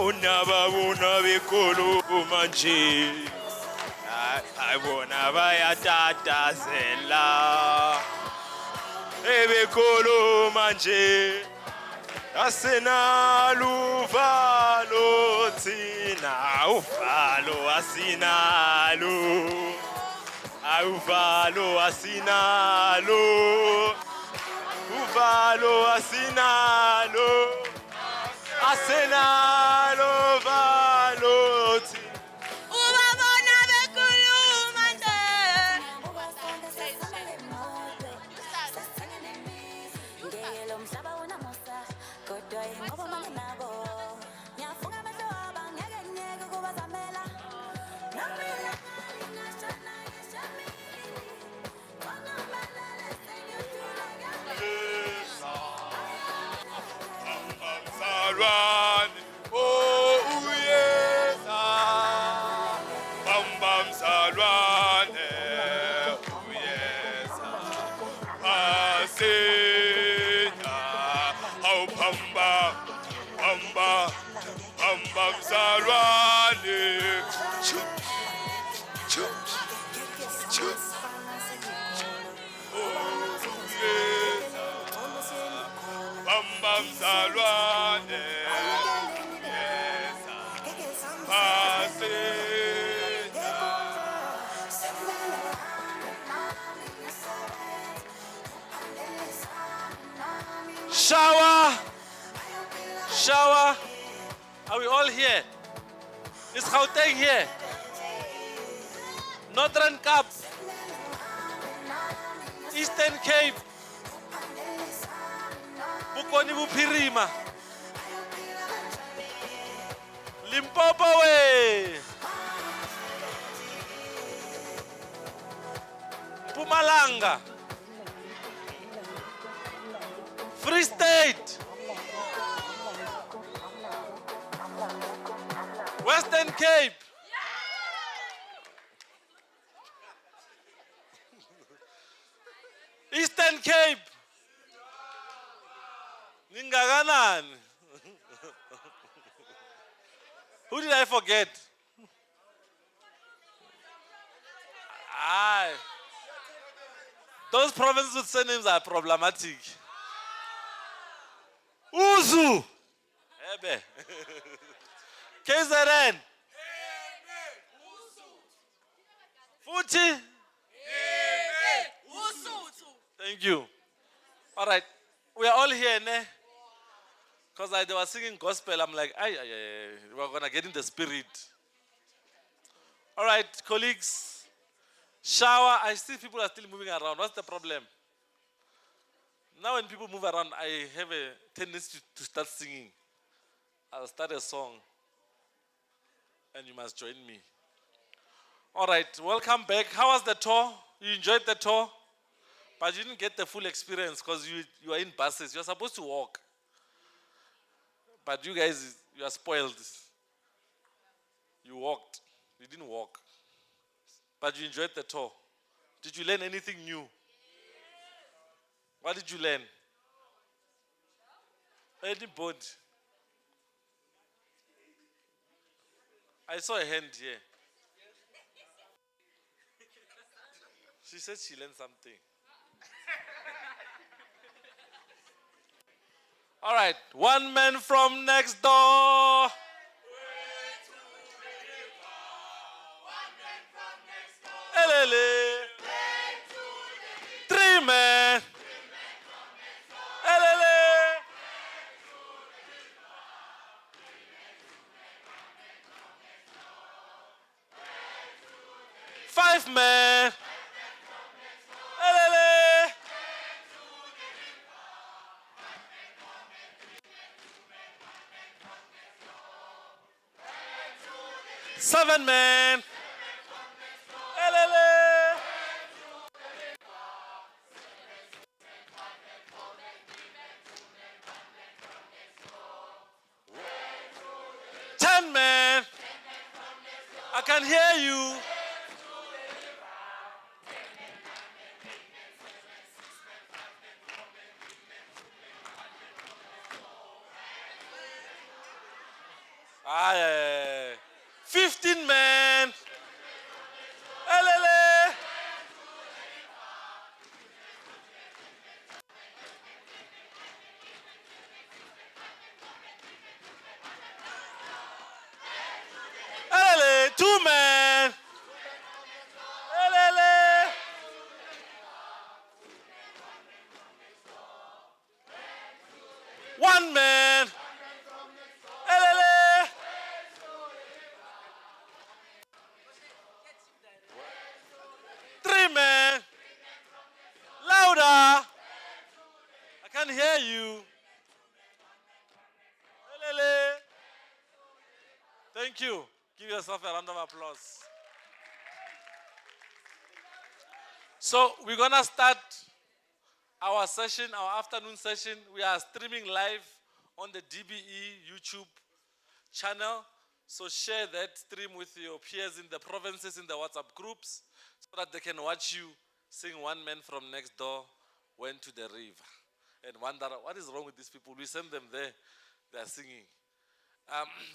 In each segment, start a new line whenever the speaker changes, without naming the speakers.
unababona bekhuluma nje ayibona bayatatazela bekhuluma nje asinalo uvalo thina uvalo asinalo uvalo asinalo uvalo asinalo asinalo uvalo thina
ubabona bekhuluma nje
Salwane, oh uyeza, bam bam salwane, uyeza, asena, au pamba, pamba, bam bam salwane, chup, chup, chup, oh uyeza, bam bam salwane. Shower! Shower! Are we all here? Is Gauteng here? Northern Cape, Eastern Cape, Bokoni Bophirima, Limpopo way, Mpumalanga, Free State, Western Cape, Eastern Cape, Ningaganani. Who did I forget? Aye. Those provinces with surnames are problematic. Uzu. Ebe. KZN. Futhi. Thank you. All right. We are all here, ne? Because they were singing gospel. I'm like, we're going to get in the spirit. All right, colleagues. Shower. I see people are still moving around. What's the problem? Now when people move around, I have a tendency to start singing. I'll start a song. And you must join me. All right, welcome back. How was the tour? You enjoyed the tour? But you didn't get the full experience because you are in buses. You're supposed to walk. But you guys, you are spoiled. You walked. You didn't walk. But you enjoyed the tour. Did you learn anything new? What did you learn? Anybody? I saw a hand here. She said she learned something. All right, one man from next door. Elele. Three men. Elele. Five men. Elele. Seven men. Elele. 10 men. I can hear you. Ah, yeah. 15 men. Elele. Elele. 2 men. Elele. 1 man. Elele. 3 men. Louder. I can't hear you. Elele. Thank you. Give yourself a round of applause. So we're gonna start our session, our afternoon session. We are streaming live on the DBE YouTube channel. So share that stream with your peers in the provinces, in the WhatsApp groups, so that they can watch you sing One Man from Next Door Went to the River and wonder what is wrong with these people. We send them there, they are singing.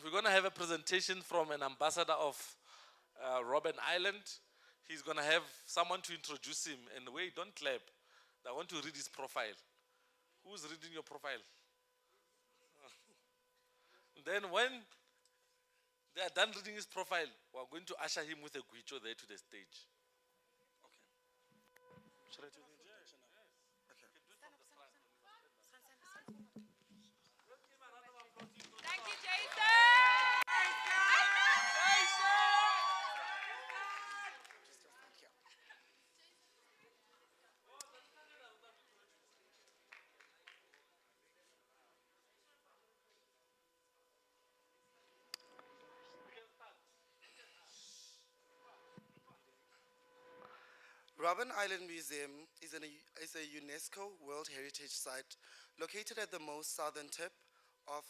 We're going to have a presentation from an ambassador of Robben Island. He's going to have someone to introduce him. And wait, don't clap. I want to read his profile. Who's reading your profile? Then when they are done reading his profile, we're going to usher him with a guicho there to the stage. Okay. Should I do the introduction now? Okay.
Thank you, Jason.
Robben Island Museum is a UNESCO World Heritage Site located at the most southern tip of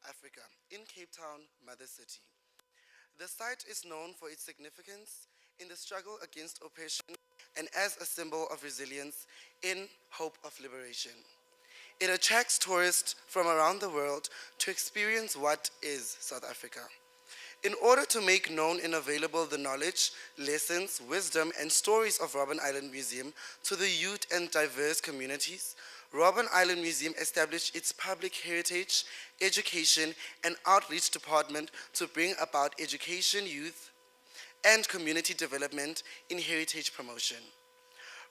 Africa, in Cape Town, Mother City. The site is known for its significance in the struggle against oppression and as a symbol of resilience in hope of liberation. It attracts tourists from around the world to experience what is South Africa. In order to make known and available the knowledge, lessons, wisdom, and stories of Robben Island Museum to the youth and diverse communities, Robben Island Museum established its Public Heritage, Education, and Outreach Department to bring about education, youth, and community development in heritage promotion.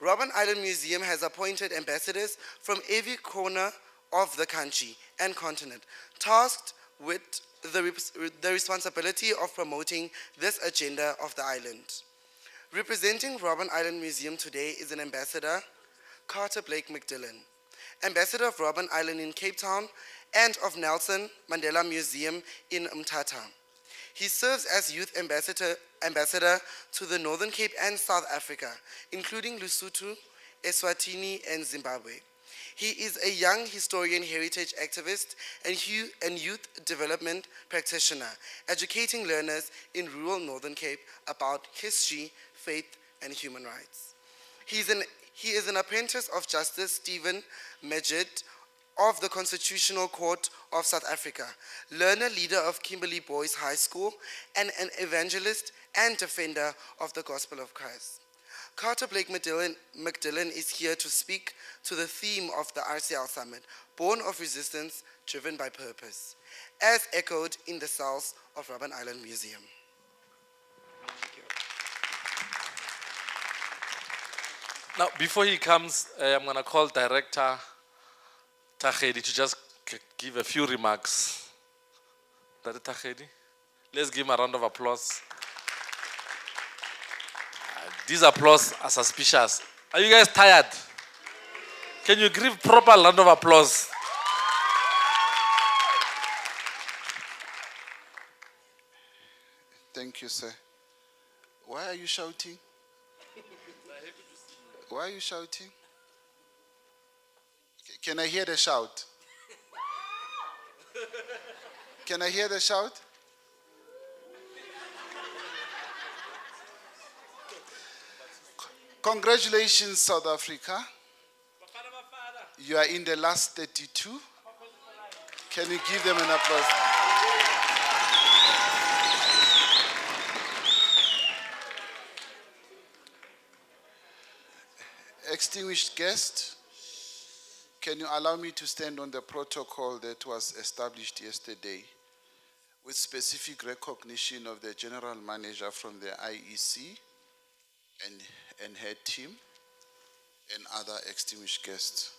Robben Island Museum has appointed ambassadors from every corner of the country and continent, tasked with the responsibility of promoting this agenda of the island. Representing Robben Island Museum today is an ambassador, Carter Blake McDillan, ambassador of Robben Island in Cape Town and of Nelson Mandela Museum in Mthatha. He serves as youth ambassador to the Northern Cape and South Africa, including Lesotho, Eswatini, and Zimbabwe. He is a young historian, heritage activist, and youth development practitioner, educating learners in rural Northern Cape about history, faith, and human rights. He is an apprentice of Justice Stephen Majid of the Constitutional Court of South Africa, learner leader of Kimberley Boys High School, and an evangelist and defender of the Gospel of Christ. Carter Blake McDillan is here to speak to the theme of the RCL Summit, Born of Resistance, Driven by Purpose, as echoed in the cells of Robben Island Museum.
Now, before he comes, I'm going to call Director Tahedi to just give a few remarks. Director Tahedi, let's give him a round of applause. These applause are suspicious. Are you guys tired? Can you give proper round of applause?
Thank you, sir. Why are you shouting? Why are you shouting? Can I hear the shout? Can I hear the shout? Congratulations, South Africa. You are in the last 32. Can you give them an applause? extinguished guest, can you allow me to stand on the protocol that was established yesterday with specific recognition of the general manager from the IEC and her team and other extinguished guests,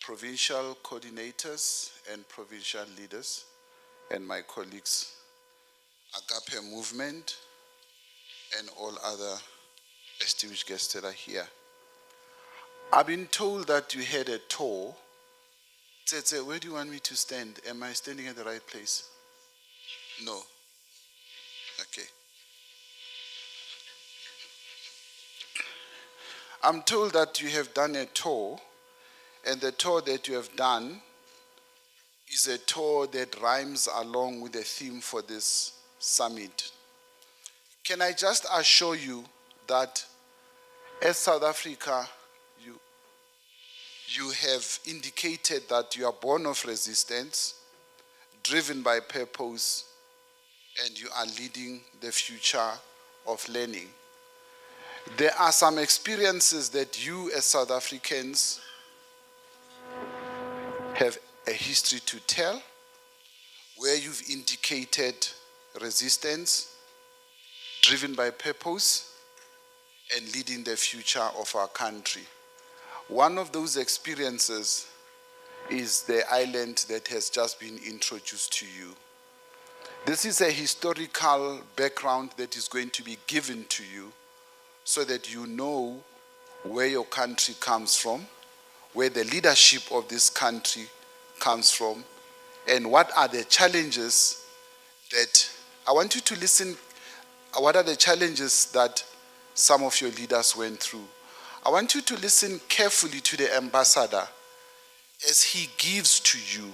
provincial coordinators and provincial leaders, and my colleagues, Agape Movement, and all other distinguished guests that are here. I've been told that you had a tour. Tsetse, where do you want me to stand? Am I standing at the right place? No. Okay. I'm told that you have done a tour, and the tour that you have done is a tour that rhymes along with the theme for this summit. Can I just assure you that as South Africa, you have indicated that you are born of resistance, driven by purpose, and you are leading the future of learning. There are some experiences that you as South Africans have a history to tell, where you've indicated resistance, driven by purpose, and leading the future of our country. One of those experiences is the island that has just been introduced to you. This is a historical background that is going to be given to you so that you know where your country comes from, where the leadership of this country comes from, and what are the challenges that, I want you to listen, what are the challenges that some of your leaders went through. I want you to listen carefully to the ambassador as he gives to you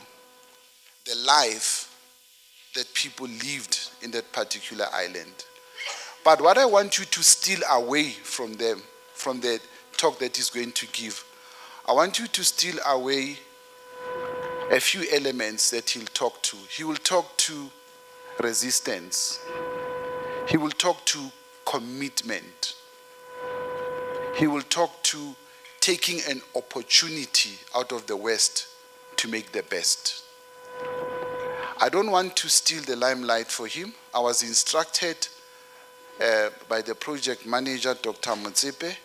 the life that people lived in that particular island. But what I want you to steal away from them, from the talk that he's going to give, I want you to steal away a few elements that he'll talk to. He will talk to resistance. He will talk to commitment. He will talk to taking an opportunity out of the West to make the best. I don't want to steal the limelight for him. I was instructed by the project manager, Dr. Motsepe,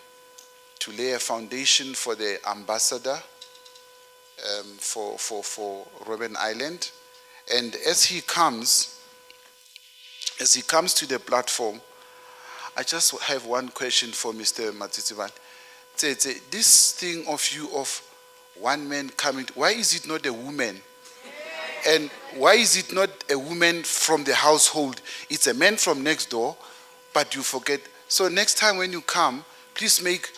to lay a foundation for the ambassador for Robben Island. And as he comes to the platform, I just have one question for Mr. Matsitsivan. This thing of you of one man coming, why is it not a woman? And why is it not a woman from the household? It's a man from next door, but you forget. So next time when you come, please make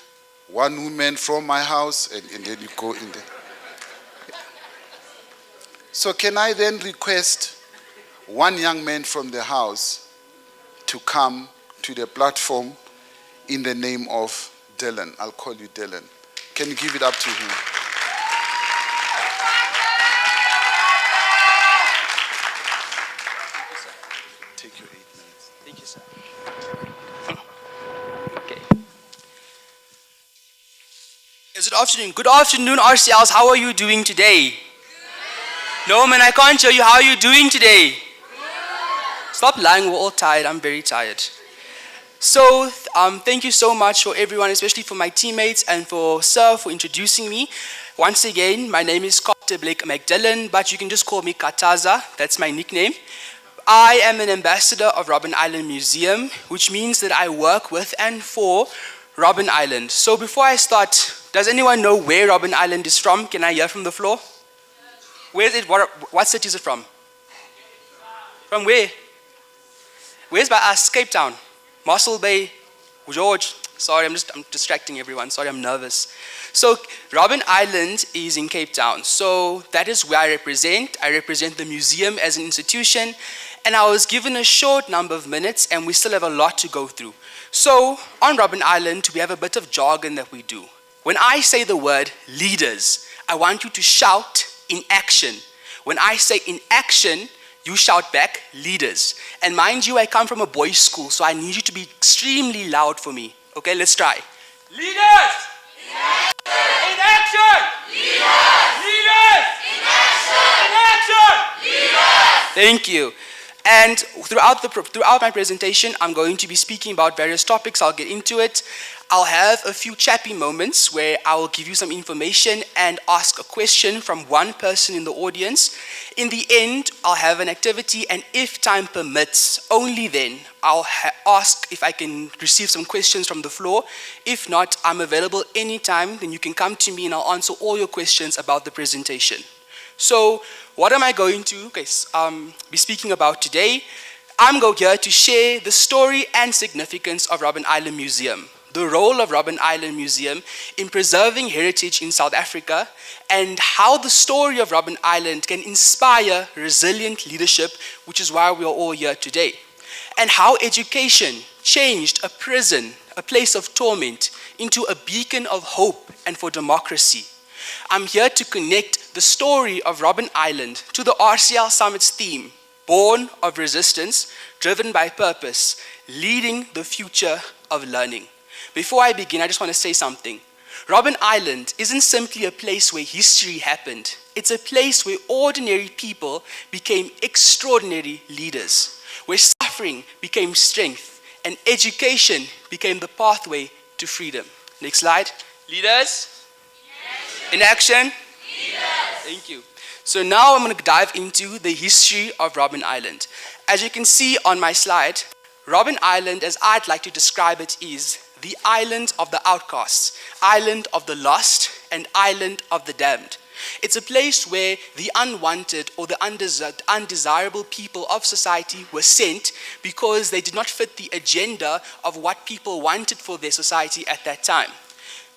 one woman from my house, and then you go in there. So can I then request one young man from the house to come to the platform in the name of Dylan? I'll call you Dylan. Can you give it up to him? Take your 8 minutes.
Thank you, sir. Okay. Is it afternoon? Good afternoon, RCLs. How are you doing today? No, man, I can't show you. How are you doing today? Stop lying. We're all tired. I'm very tired. So, thank you so much for everyone, especially for my teammates and for Sir for introducing me. Once again, my name is Carter Blake McDillan, but you can just call me Kataza. That's my nickname. I am an ambassador of Robben Island Museum, which means that I work with and for Robben Island. So before I start, does anyone know where Robben Island is from? Can I hear from the floor? Where is it? What city is it from? From where? Where's by us? Cape Town. Mossel Bay, George. Sorry, I'm distracting everyone. Sorry, I'm nervous. So Robben Island is in Cape Town. So that is where I represent. I represent the museum as an institution. And I was given a short number of minutes, and we still have a lot to go through. So on Robben Island, we have a bit of jargon that we do. When I say the word leaders, I want you to shout in action. When I say in action, you shout back, leaders. And mind you, I come from a boys' school, so I need you to be extremely loud for me. Okay, let's try. Leaders! In action! Leaders! In action! Thank you. And throughout my presentation, I'm going to be speaking about various topics. I'll get into it. I'll have a few chappy moments where I will give you some information and ask a question from one person in the audience. In the end, I'll have an activity, and if time permits, only then, I'll ask if I can receive some questions from the floor. If not, I'm available anytime. Then you can come to me and I'll answer all your questions about the presentation. So, what am I going to be speaking about today? I'm here to share the story and significance of Robben Island Museum, the role of Robben Island Museum in preserving heritage in South Africa, and how the story of Robben Island can inspire resilient leadership, which is why we are all here today, and how education changed a prison, a place of torment, into a beacon of hope and for democracy. I'm here to connect the story of Robben Island to the RCL Summit's theme, Born of Resistance, Driven by Purpose, Leading the Future of Learning. Before I begin, I just want to say something. Robben Island isn't simply a place where history happened. It's a place where ordinary people became extraordinary leaders, where suffering became strength, and education became the pathway to freedom. Next slide. Leaders? In action? Thank you. So now I'm going to dive into the history of Robben Island. As you can see on my slide, Robben Island, as I'd like to describe it, is the island of the outcasts, island of the lost, and island of the damned. It's a place where the unwanted or the undesirable people of society were sent because they did not fit the agenda of what people wanted for their society at that time.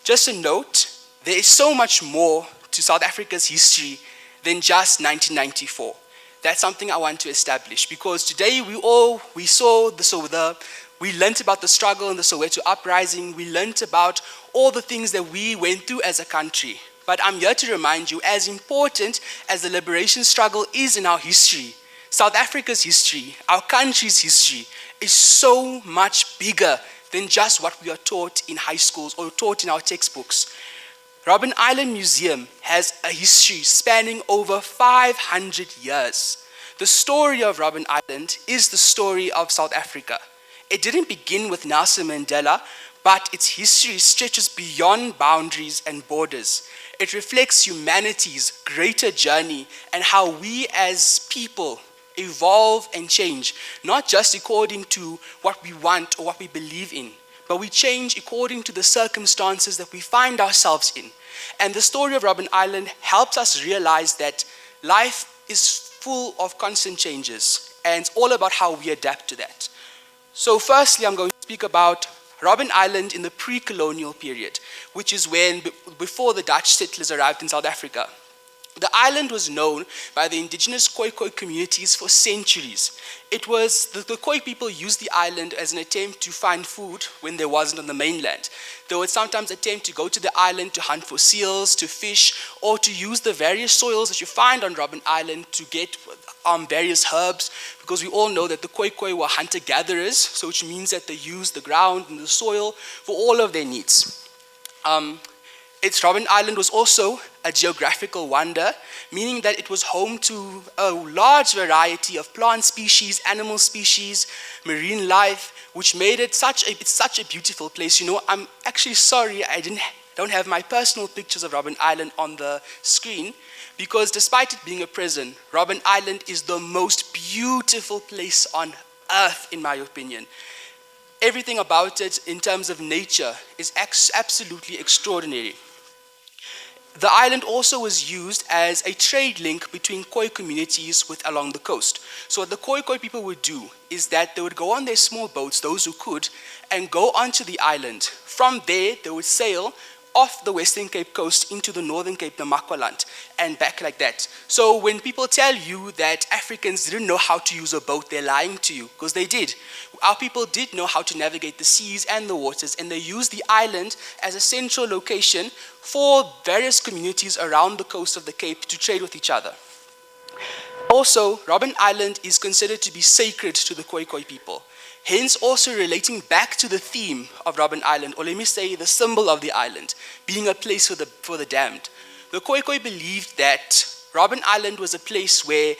Just a note, there is so much more to South Africa's history than just 1994. That's something I want to establish, because today we learned about the struggle in the Soweto uprising. We learned about all the things that we went through as a country. But I'm here to remind you, as important as the liberation struggle is in our history, South Africa's history, our country's history, is so much bigger than just what we are taught in high schools or taught in our textbooks. Robben Island Museum has a history spanning over 500 years. The story of Robben Island is the story of South Africa. It didn't begin with Nelson Mandela, but its history stretches beyond boundaries and borders. It reflects humanity's greater journey and how we as people evolve and change, not just according to what we want or what we believe in, but we change according to the circumstances that we find ourselves in. And the story of Robben Island helps us realize that life is full of constant changes, and it's all about how we adapt to that. So firstly, I'm going to speak about Robben Island in the pre-colonial period, which is when, before the Dutch settlers arrived in South Africa. The island was known by the indigenous Khoikhoi communities for centuries. It was the Khoi people used the island as an attempt to find food when there wasn't on the mainland. They would sometimes attempt to go to the island to hunt for seals, to fish, or to use the various soils that you find on Robben Island to get various herbs, because we all know that the Khoikhoi were hunter-gatherers, so which means that they used the ground and the soil for all of their needs. Robben Island was also a geographical wonder, meaning that it was home to a large variety of plant species, animal species, marine life, which made it such a beautiful place. You know, I'm actually sorry I don't have my personal pictures of Robben Island on the screen, because despite it being a prison, Robben Island is the most beautiful place on earth, in my opinion. Everything about it in terms of nature is absolutely extraordinary. The island also was used as a trade link between Khoi communities along the coast. So what the Khoi people would do is that they would go on their small boats, those who could, and go onto the island. From there, they would sail off the Western Cape coast into the Northern Cape, Namaqualand, and back like that. So when people tell you that Africans didn't know how to use a boat, they're lying to you, because they did. Our people did know how to navigate the seas and the waters, and they used the island as a central location for various communities around the coast of the Cape to trade with each other. Also, Robben Island is considered to be sacred to the Khoikhoi people. hence also relating back to the theme of Robben Island, or let me say the symbol of the island, being a place for the damned. The Khoikhoi believed that Robben Island was a place where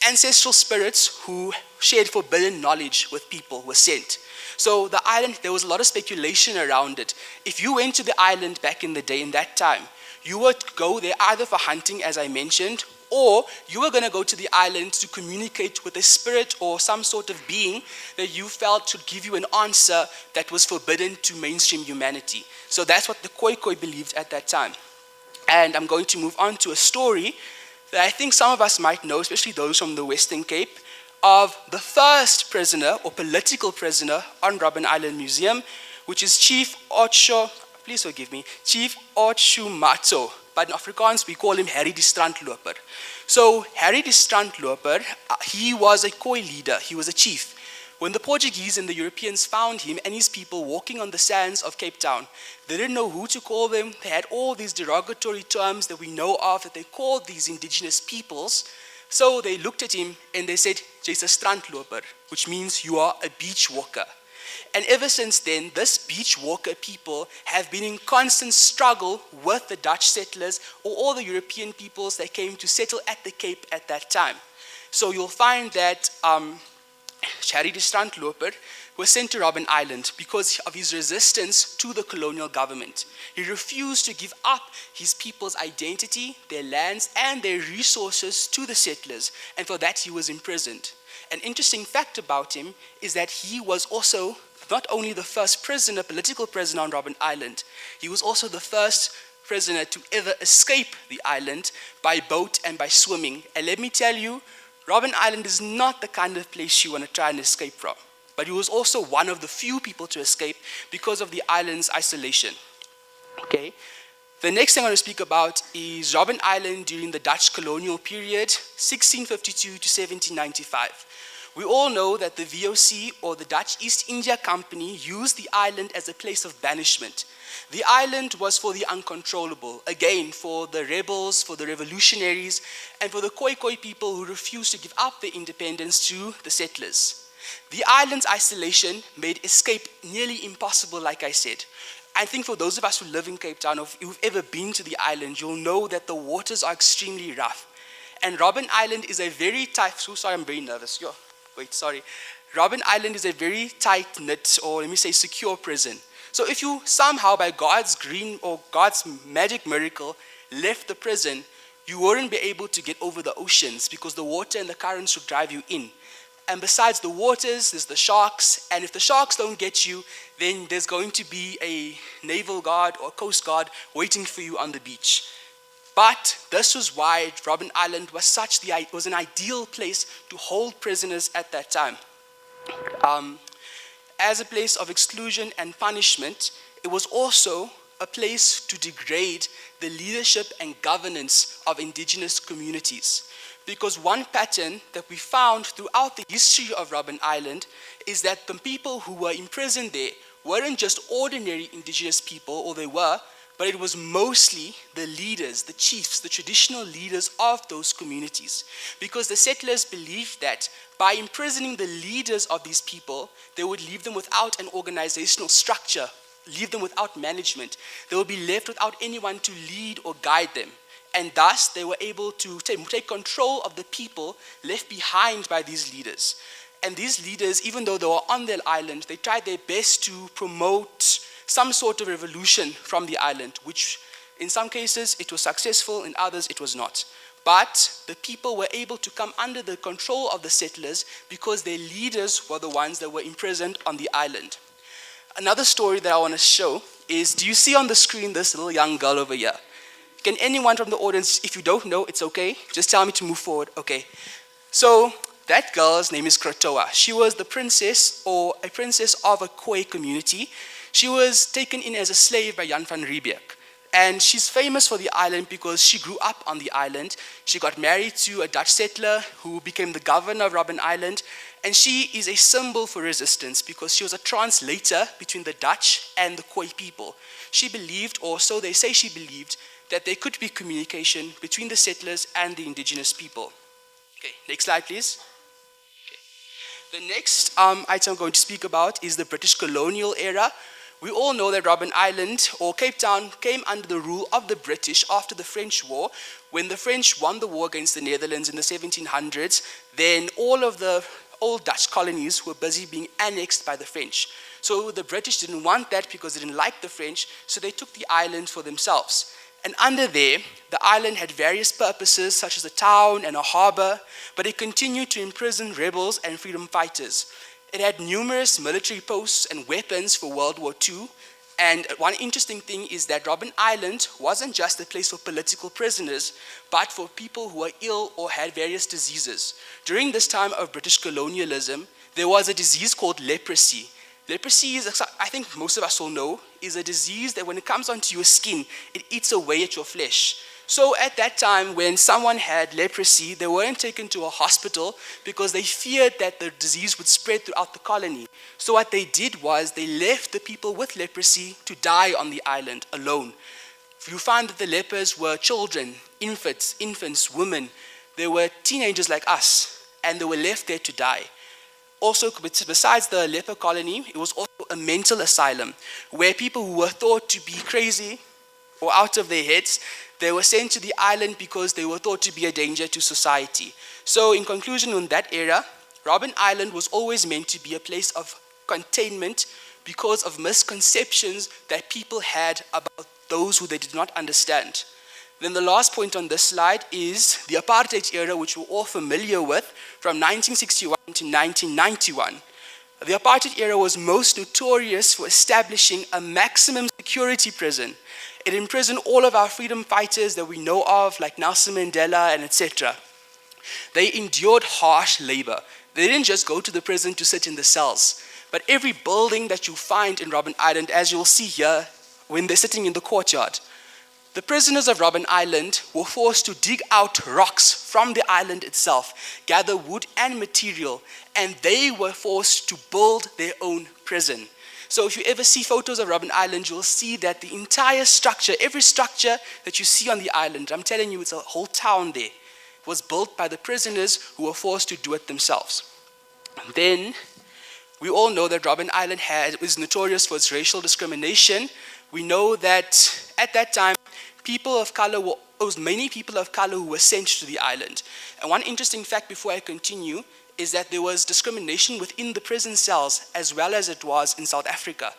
ancestral spirits who shared forbidden knowledge with people were sent. So the island, there was a lot of speculation around it. If you went to the island back in the day, in that time, you would go there either for hunting, as I mentioned, or you were going to go to the island to communicate with a spirit or some sort of being that you felt should give you an answer that was forbidden to mainstream humanity. So that's what the Khoikhoi believed at that time. And I'm going to move on to a story that I think some of us might know, especially those from the Western Cape, of the first prisoner or political prisoner on Robben Island Museum, which is Chief Otsho, please forgive me, Chief Otsho Matso. But in Afrikaans, we call him Harry de Strandloper. So Harry de Strandloper, he was a Khoi leader, he was a chief. When the Portuguese and the Europeans found him and his people walking on the sands of Cape Town, they didn't know who to call them. They had all these derogatory terms that we know of that they called these indigenous peoples. So they looked at him and they said, "Jy's 'n strandloper," which means you are a beach walker. And ever since then, this beach walker people have been in constant struggle with the Dutch settlers or all the European peoples that came to settle at the Cape at that time. So you'll find that Harry de Strandloper was sent to Robben Island because of his resistance to the colonial government. He refused to give up his people's identity, their lands, and their resources to the settlers, and for that he was imprisoned. An interesting fact about him is that he was also not only the first prisoner, political prisoner on Robben Island, he was also the first prisoner to ever escape the island by boat and by swimming. And let me tell you, Robben Island is not the kind of place you want to try and escape from. But he was also one of the few people to escape because of the island's isolation. Okay. The next thing I want to speak about is Robben Island during the Dutch colonial period, 1652 to 1795. We all know that the VOC, or the Dutch East India Company, used the island as a place of banishment. The island was for the uncontrollable, again, for the rebels, for the revolutionaries, and for the Khoikhoi people who refused to give up their independence to the settlers. The island's isolation made escape nearly impossible, like I said. I think for those of us who live in Cape Town, or if you've ever been to the island, you'll know that the waters are extremely rough. And Robben Island is a very tight, I'm very nervous. Robben Island is a very tight-knit, or let me say secure prison. So if you somehow, by God's green or God's magic miracle, left the prison, you wouldn't be able to get over the oceans because the water and the currents would drive you in. And besides the waters, there's the sharks. And if the sharks don't get you, then there's going to be a naval guard or coast guard waiting for you on the beach. But this was why Robben Island was an ideal place to hold prisoners at that time. As a place of exclusion and punishment, it was also a place to degrade the leadership and governance of indigenous communities. Because one pattern that we found throughout the history of Robben Island is that the people who were imprisoned there weren't just ordinary indigenous people, or they were, but it was mostly the leaders, the chiefs, the traditional leaders of those communities. Because the settlers believed that by imprisoning the leaders of these people, they would leave them without an organizational structure, leave them without management. They would be left without anyone to lead or guide them. And thus, they were able to take control of the people left behind by these leaders. And these leaders, even though they were on their island, they tried their best to promote some sort of revolution from the island, which in some cases it was successful, in others it was not. But the people were able to come under the control of the settlers because their leaders were the ones that were imprisoned on the island. Another story that I want to show is, do you see on the screen this little young girl over here? Can anyone from the audience, if you don't know, it's okay, just tell me to move forward. Okay. So that girl's name is Krotoa. She was the princess, or a princess of a Khoi community. She was taken in as a slave by Jan van Riebeeck. And she's famous for the island because she grew up on the island. She got married to a Dutch settler who became the governor of Robben Island. And she is a symbol for resistance because she was a translator between the Dutch and the Khoi people. She believed, or so they say she believed, that there could be communication between the settlers and the indigenous people. Okay, next slide, please. Okay. The next item I'm going to speak about is the British colonial era. We all know that Robben Island, or Cape Town, came under the rule of the British after the French War. When the French won the war against the Netherlands in the 1700s, then all of the old Dutch colonies were busy being annexed by the French. So the British didn't want that because they didn't like the French, so they took the island for themselves. And under there, the island had various purposes, such as a town and a harbor, but it continued to imprison rebels and freedom fighters. It had numerous military posts and weapons for World War II. And one interesting thing is that Robben Island wasn't just a place for political prisoners, but for people who were ill or had various diseases. During this time of British colonialism, there was a disease called leprosy. Leprosy is, I think most of us all know, is a disease that when it comes onto your skin, it eats away at your flesh. So at that time, when someone had leprosy, they weren't taken to a hospital because they feared that the disease would spread throughout the colony. So what they did was they left the people with leprosy to die on the island alone. You find that the lepers were children, infants, women. They were teenagers like us, and they were left there to die. Also, besides the leper colony, it was also a mental asylum where people who were thought to be crazy or out of their heads, they were sent to the island because they were thought to be a danger to society. So in conclusion, in that era, Robben Island was always meant to be a place of containment because of misconceptions that people had about those who they did not understand. Then the last point on this slide is the apartheid era, which we're all familiar with, from 1961 to 1991. The apartheid era was most notorious for establishing a maximum security prison. It imprisoned all of our freedom fighters that we know of, like Nelson Mandela and etc. They endured harsh labor. They didn't just go to the prison to sit in the cells, but every building that you find in Robben Island, as you'll see here, when they're sitting in the courtyard, the prisoners of Robben Island were forced to dig out rocks from the island itself, gather wood and material, and they were forced to build their own prison. So if you ever see photos of Robben Island, you'll see that the entire structure, every structure that you see on the island, I'm telling you, it's a whole town there, was built by the prisoners who were forced to do it themselves. Then, we all know that Robben Island was notorious for its racial discrimination. We know that at that time, many people of color who were sent to the island. And one interesting fact before I continue is that there was discrimination within the prison cells as well as it was in South Africa.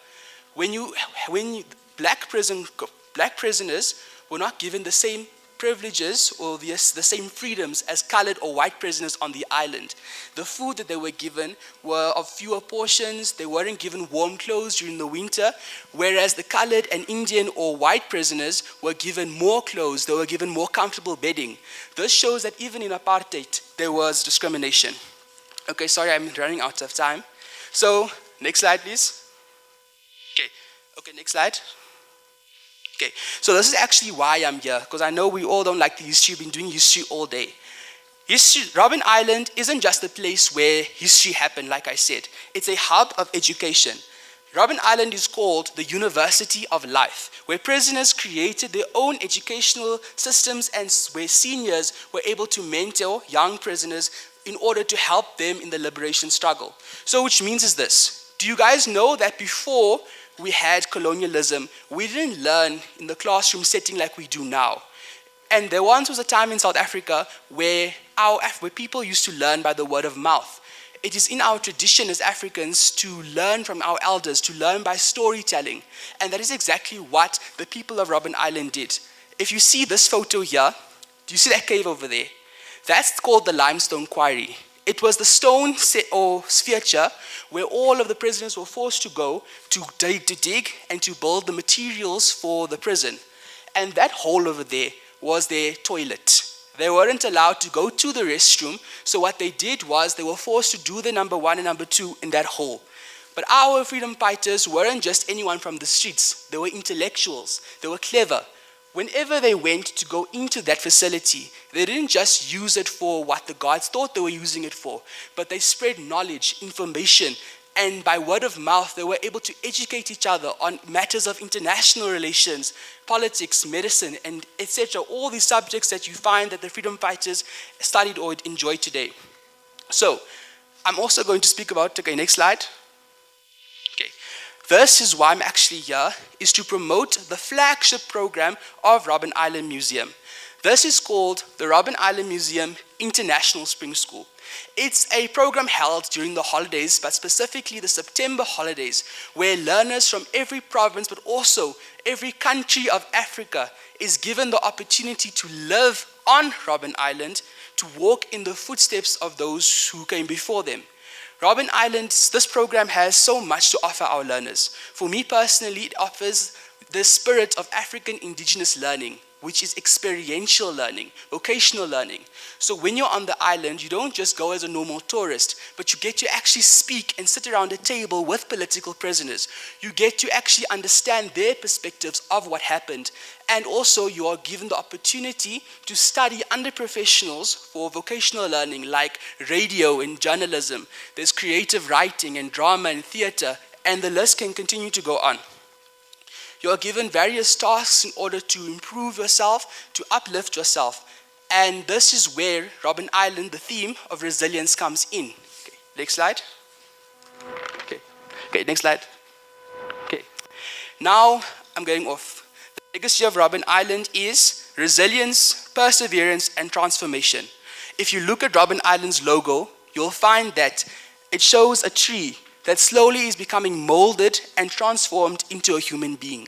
Black prisoners were not given the same privileges or the same freedoms as colored or white prisoners on the island. The food that they were given were of fewer portions. They weren't given warm clothes during the winter, whereas the colored and Indian or white prisoners were given more clothes. They were given more comfortable bedding. This shows that even in apartheid, there was discrimination. Okay, sorry, I'm running out of time. So, next slide, please. Okay, next slide. Okay, so this is actually why I'm here, because I know we all don't like the history. We've been doing history all day. Robben Island isn't just a place where history happened, like I said. It's a hub of education. Robben Island is called the University of Life, where prisoners created their own educational systems and where seniors were able to mentor young prisoners in order to help them in the liberation struggle. So which means is this. Do you guys know that before we had colonialism, we didn't learn in the classroom setting like we do now? And there once was a time in South Africa where people used to learn by the word of mouth. It is in our tradition as Africans to learn from our elders, to learn by storytelling. And that is exactly what the people of Robben Island did. If you see this photo here, do you see that cave over there? That's called the Limestone Quarry. It was the stone or sphere where all of the prisoners were forced to go to dig and to build the materials for the prison. And that hole over there was their toilet. They weren't allowed to go to the restroom, so what they did was they were forced to do the number 1 and number 2 in that hole. But our freedom fighters weren't just anyone from the streets. They were intellectuals. They were clever. Whenever they went to go into that facility, they didn't just use it for what the guards thought they were using it for, but they spread knowledge, information, and by word of mouth, they were able to educate each other on matters of international relations, politics, medicine, and etc. All these subjects that you find that the freedom fighters studied or enjoy today. So, I'm also going to speak about, okay, next slide. Okay. This is why I'm actually here, is to promote the flagship program of Robben Island Museum. This is called the Robben Island Museum International Spring School. It's a program held during the holidays, but specifically the September holidays, where learners from every province, but also every country of Africa, is given the opportunity to live on Robben Island, to walk in the footsteps of those who came before them. Robben Island, this program has so much to offer our learners. For me personally, it offers the spirit of African indigenous learning, which is experiential learning, vocational learning. So when you're on the island, you don't just go as a normal tourist, but you get to actually speak and sit around a table with political prisoners. You get to actually understand their perspectives of what happened. And also you are given the opportunity to study under professionals for vocational learning like radio and journalism. There's creative writing and drama and theater, and the list can continue to go on. You are given various tasks in order to improve yourself, to uplift yourself. And this is where Robben Island, the theme of resilience, comes in. Okay, next slide. Okay, next slide. Okay. Now I'm going off. The legacy of Robben Island is resilience, perseverance, and transformation. If you look at Robben Island's logo, you'll find that it shows a tree that slowly is becoming molded and transformed into a human being.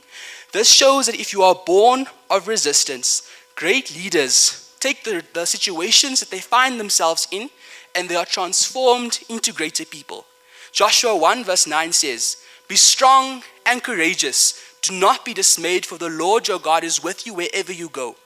This shows that if you are born of resistance, great leaders take the situations that they find themselves in and they are transformed into greater people. Joshua 1 verse 9 says, "Be strong and courageous. Do not be dismayed, for the Lord your God is with you wherever you go."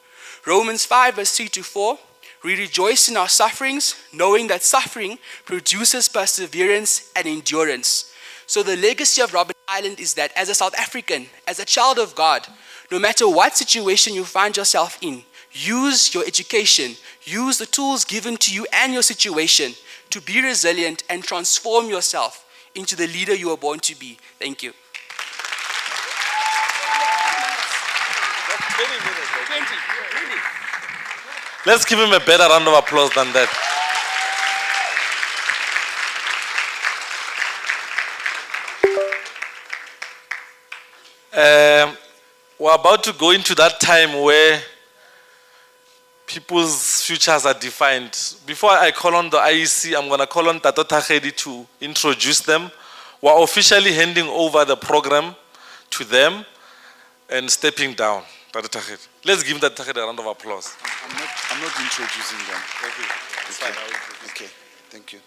Romans 5 verse 3 to 4, "We rejoice in our sufferings, knowing that suffering produces perseverance and endurance." So the legacy of Robben Island is that as a South African, as a child of God, no matter what situation you find yourself in, use your education, use the tools given to you and your situation to be resilient and transform yourself into the leader you were born to be. Thank you. 20, really?
Let's give him a better round of applause than that. We're about to go into that time where people's futures are defined. Before I call on the IEC, I'm going to call on Tato Takedi to introduce them. We're officially handing over the program to them and stepping down. Tato Takedi. Let's give Tato Takedi a round of applause.
I'm not introducing them.
Thank you. It's fine.
Okay, thank you.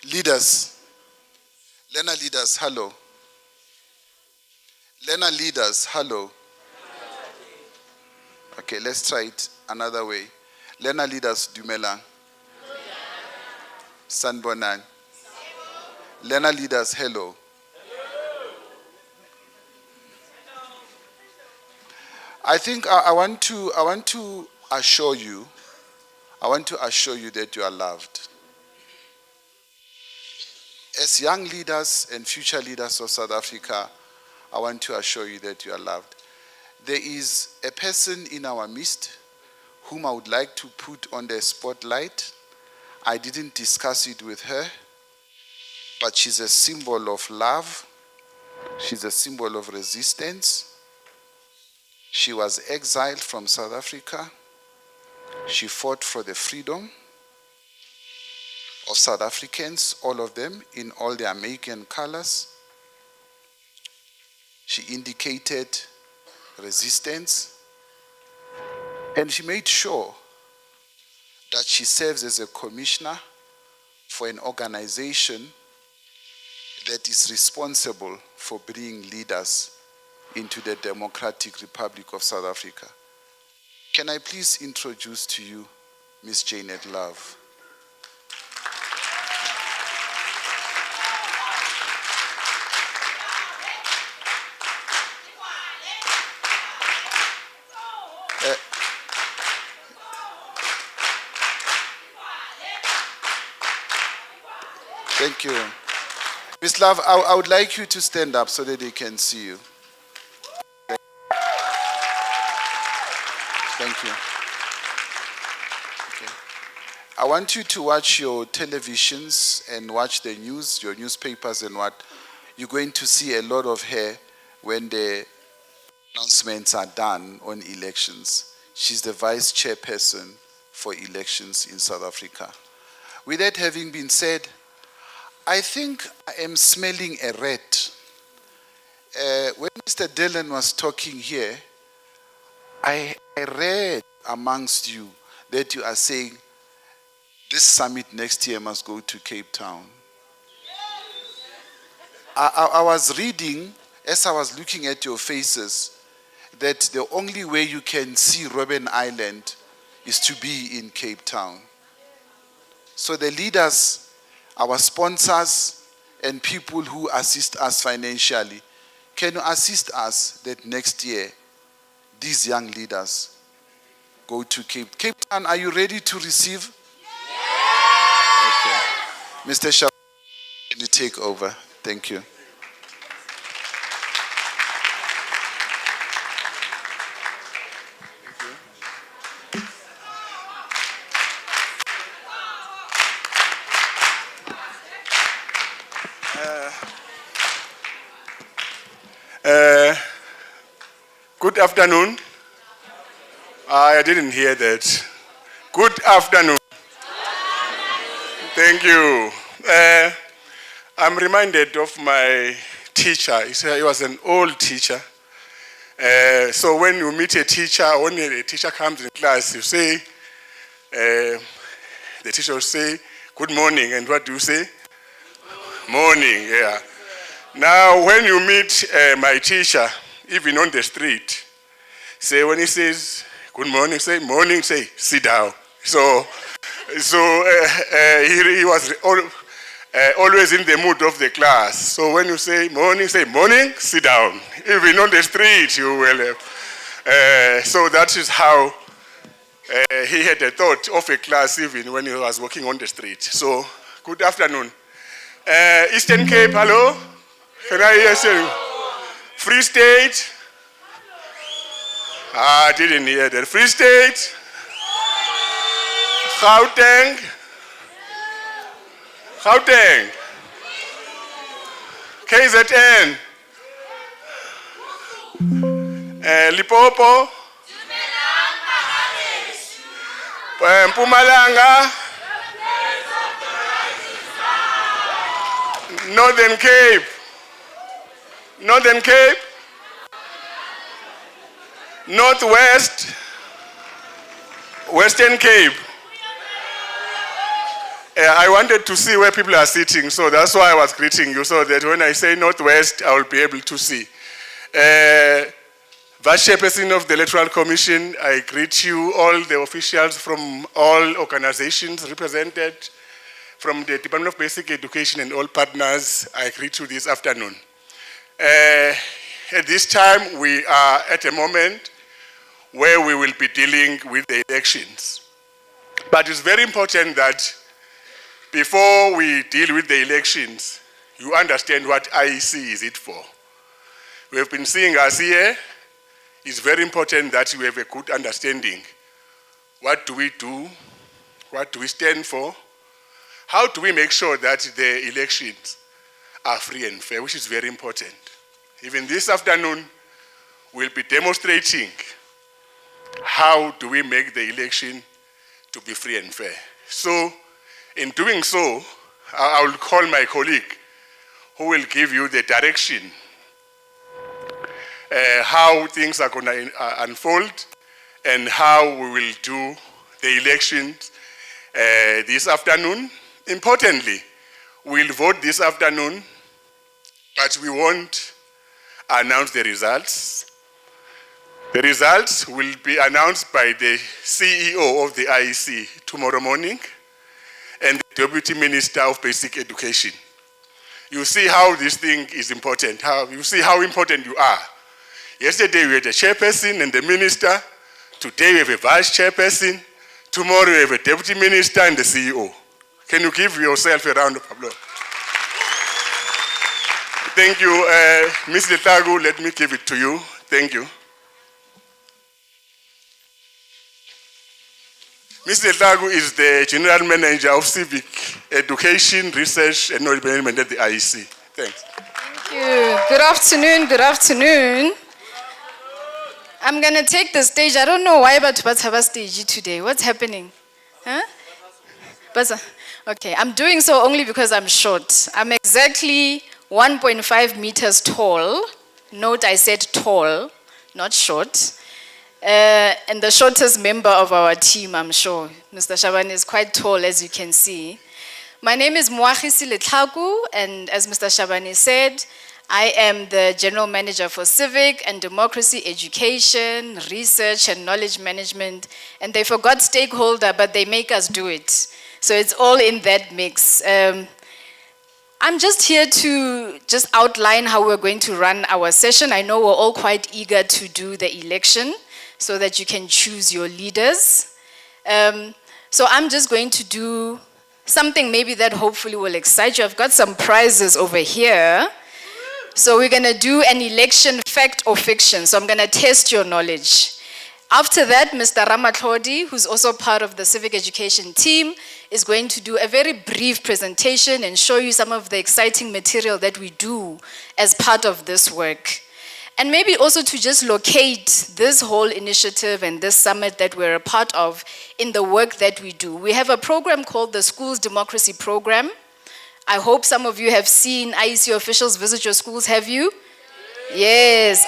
Leaders. Learner leaders, hello. Learner leaders, hello. Okay, let's try it another way. Learner leaders, Dumelang. Sanbonan. Learner leaders, hello. I think I want to assure you that you are loved. As young leaders and future leaders of South Africa, I want to assure you that you are loved. There is a person in our midst whom I would like to put on the spotlight. I didn't discuss it with her, but she's a symbol of love. She's a symbol of resistance. She was exiled from South Africa. She fought for the freedom of South Africans, all of them, in all their make and colors. She indicated resistance, and she made sure that she serves as a commissioner for an organization that is responsible for bringing leaders into the Democratic Republic of South Africa. Can I please introduce to you Ms. Janet Love? Thank you. Ms. Love, I would like you to stand up so that they can see you. Thank you. Okay. I want you to watch your televisions and watch the news, your newspapers and what. You're going to see a lot of her when the announcements are done on elections. She's the vice chairperson for elections in South Africa. With that having been said, I think I am smelling a rat. When Mr. Dillon was talking here, I read amongst you that you are saying this summit next year must go to Cape Town. I was reading, as I was looking at your faces, that the only way you can see Robben Island is to be in Cape Town. So the leaders, our sponsors, and people who assist us financially, can you assist us that next year these young leaders go to Cape Town? Are you ready to receive? Yes! Okay. Mr. Shah, can you take over? Thank you.
Good afternoon. I didn't hear that. Good afternoon. Thank you. I'm reminded of my teacher. He was an old teacher. So when you meet a teacher, when a teacher comes in class, you say, the teacher will say, good morning. And what do you say? Morning, yeah. Now, when you meet my teacher, even on the street, say when he says, good morning, say, morning, say, sit down. So he was always in the mood of the class. So when you say, morning, sit down. Even on the street, you will. So that is how he had a thought of a class even when he was walking on the street. So, good afternoon. Eastern Cape, hello? Can I hear you? Free State? I didn't hear that. Free State? Gauteng? Gauteng? KZN? Limpopo? Mpumalanga? Northern Cape? Northern Cape? Northwest? Western Cape? I wanted to see where people are sitting, so that's why I was greeting you, so that when I say Northwest, I will be able to see. Vice Chairperson of the Electoral Commission, I greet you, all the officials from all organizations represented, from the Department of Basic Education and all partners, I greet you this afternoon. At this time, we are at a moment where we will be dealing with the elections. But it's very important that before we deal with the elections, you understand what IEC is it for. We have been seeing us here. It's very important that we have a good understanding. What do we do? What do we stand for? How do we make sure that the elections are free and fair, which is very important. Even this afternoon, we'll be demonstrating how do we make the election to be free and fair. So, in doing so, I will call my colleague who will give you the direction, how things are going to unfold, and how we will do the elections this afternoon. Importantly, we'll vote this afternoon, but we won't announce the results. The results will be announced by the CEO of the IEC tomorrow morning and the Deputy Minister of Basic Education. You see how this thing is important, you see how important you are. Yesterday we had a chairperson and the minister. Today we have a vice chairperson. Tomorrow we have a deputy minister and the CEO. Can you give yourself a round of applause? Thank you. Ms. Letagu, let me give it to you. Thank you. Mr. Lagu is the General Manager of Civic Education, Research and Knowledge Management at the IEC. Thanks.
Thank you. Good afternoon. Good afternoon. I'm going to take the stage. I don't know why, but what's our stage today? What's happening? Huh? Okay, I'm doing so only because I'm short. I'm exactly 1.5 meters tall. Note I said tall, not short. And the shortest member of our team, I'm sure. Mr. Shabane is quite tall, as you can see. My name is Moagisi Letlaku, and as Mr. Shabane said, I am the General Manager for Civic and Democracy Education, Research and Knowledge Management. And they forgot stakeholder, but they make us do it. So it's all in that mix. I'm just here to just outline how we're going to run our session. I know we're all quite eager to do the election so that you can choose your leaders. So I'm just going to do something maybe that hopefully will excite you. I've got some prizes over here. So we're going to do an election fact or fiction. So I'm going to test your knowledge. After that, Mr. Ramatlhodi, who's also part of the civic education team, is going to do a very brief presentation and show you some of the exciting material that we do as part of this work. And maybe also to just locate this whole initiative and this summit that we're a part of in the work that we do. We have a program called the Schools Democracy Program. I hope some of you have seen IEC officials visit your schools, have you? Yes.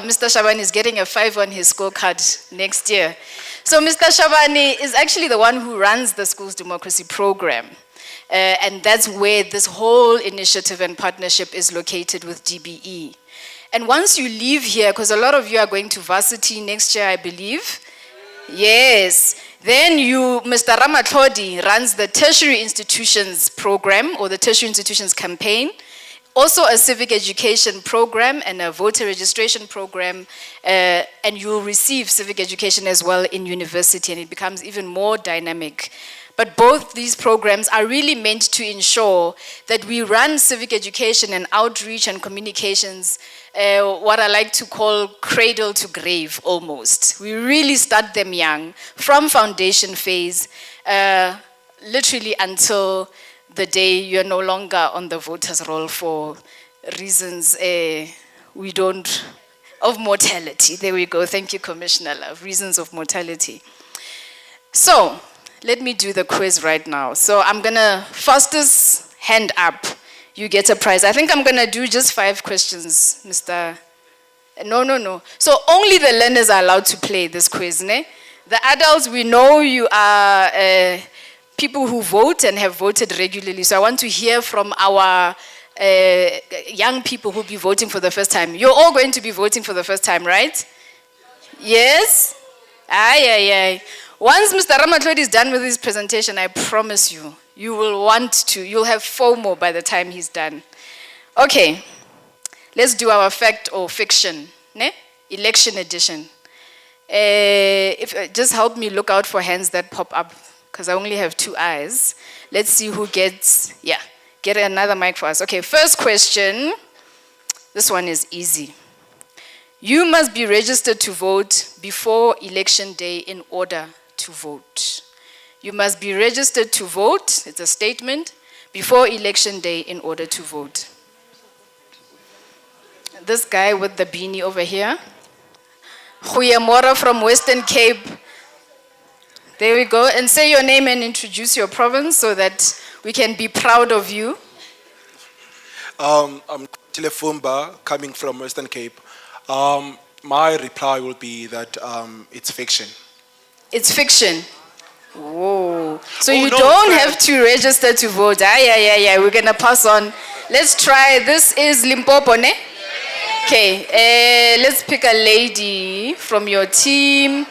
Mr. Shabane is getting a 5 on his scorecard next year. So Mr. Shabane is actually the one who runs the Schools Democracy Program. And that's where this whole initiative and partnership is located with DBE. And once you leave here, because a lot of you are going to varsity next year, I believe. Yes. Then Mr. Ramatlhodi runs the Tertiary Institutions Program or the Tertiary Institutions Campaign. Also a civic education program and a voter registration program, and you'll receive civic education as well in university, and it becomes even more dynamic. But both these programs are really meant to ensure that we run civic education and outreach and communications, what I like to call cradle to grave almost. We really start them young, from foundation phase, literally until the day you're no longer on the voters roll for reasons of mortality. There we go. Thank you, Commissioner Love. Reasons of mortality. So, let me do the quiz right now. So I'm gonna, fastest hand up, you get a prize. I think I'm gonna do just 5 questions, Mr. No. So only the learners are allowed to play this quiz, ne? The adults, we know you are people who vote and have voted regularly. So I want to hear from our young people who will be voting for the first time. You're all going to be voting for the first time, right? Yes? Aye. Once Mr. Ramatlhodi is done with his presentation, I promise you, you'll have FOMO by the time he's done. Okay, let's do our fact or fiction, ne? Election edition. Just help me look out for hands that pop up, because I only have 2 eyes. Let's see who gets, get another mic for us. Okay, first question. This one is easy. You must be registered to vote before election day in order to vote. You must be registered to vote, it's a statement, before election day in order to vote. This guy with the beanie over here. Khuyamora from Western Cape. There we go. And say your name and introduce your province so that we can be proud of you.
I'm Tilefumba, coming from Western Cape. My reply will be that it's fiction.
It's fiction. Whoa. So you don't have to register to vote. Yeah. We're going to pass on. Let's try. This is Limpopo, ne? Okay. Let's pick a lady from your team.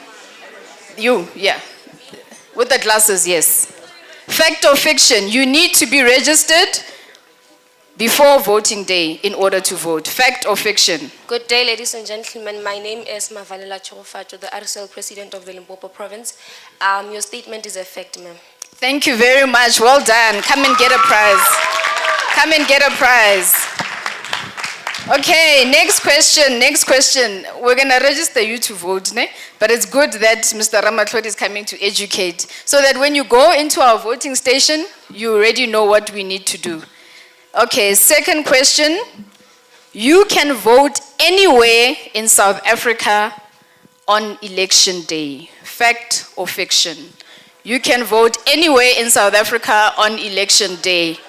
You, yeah. With the glasses, yes. Fact or fiction? You need to be registered before voting day in order to vote. Fact or fiction?
Good day, ladies and gentlemen. My name is Mavalela Chorofato, the RSL president of the Limpopo province. Your statement is a fact, ma'am.
Thank you very much. Well done. Come and get a prize. Come and get a prize. Okay, next question, next question. We're gonna register you to vote, ne? But it's good that Mr. Ramatlhodi is coming to educate, so that when you go into our voting station, you already know what we need to do. Okay, second question. You can vote anywhere in South Africa on election day. Fact or fiction? You can vote anywhere in South Africa on election day.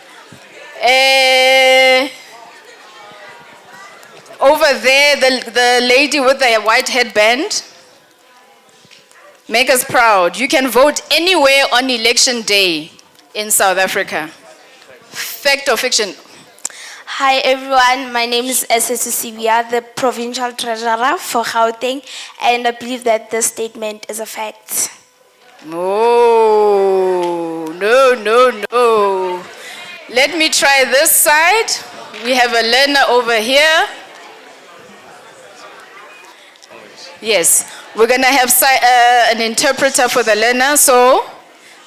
Over there, the lady with the white headband. Make us proud. You can vote anywhere on election day in South Africa. Fact or fiction?
Hi everyone, my name is Essesu Sibia, the Provincial Treasurer for Gauteng, and I believe that this statement is a fact.
No. Let me try this side. We have a learner over here. Yes, we're gonna have an interpreter for the learner, so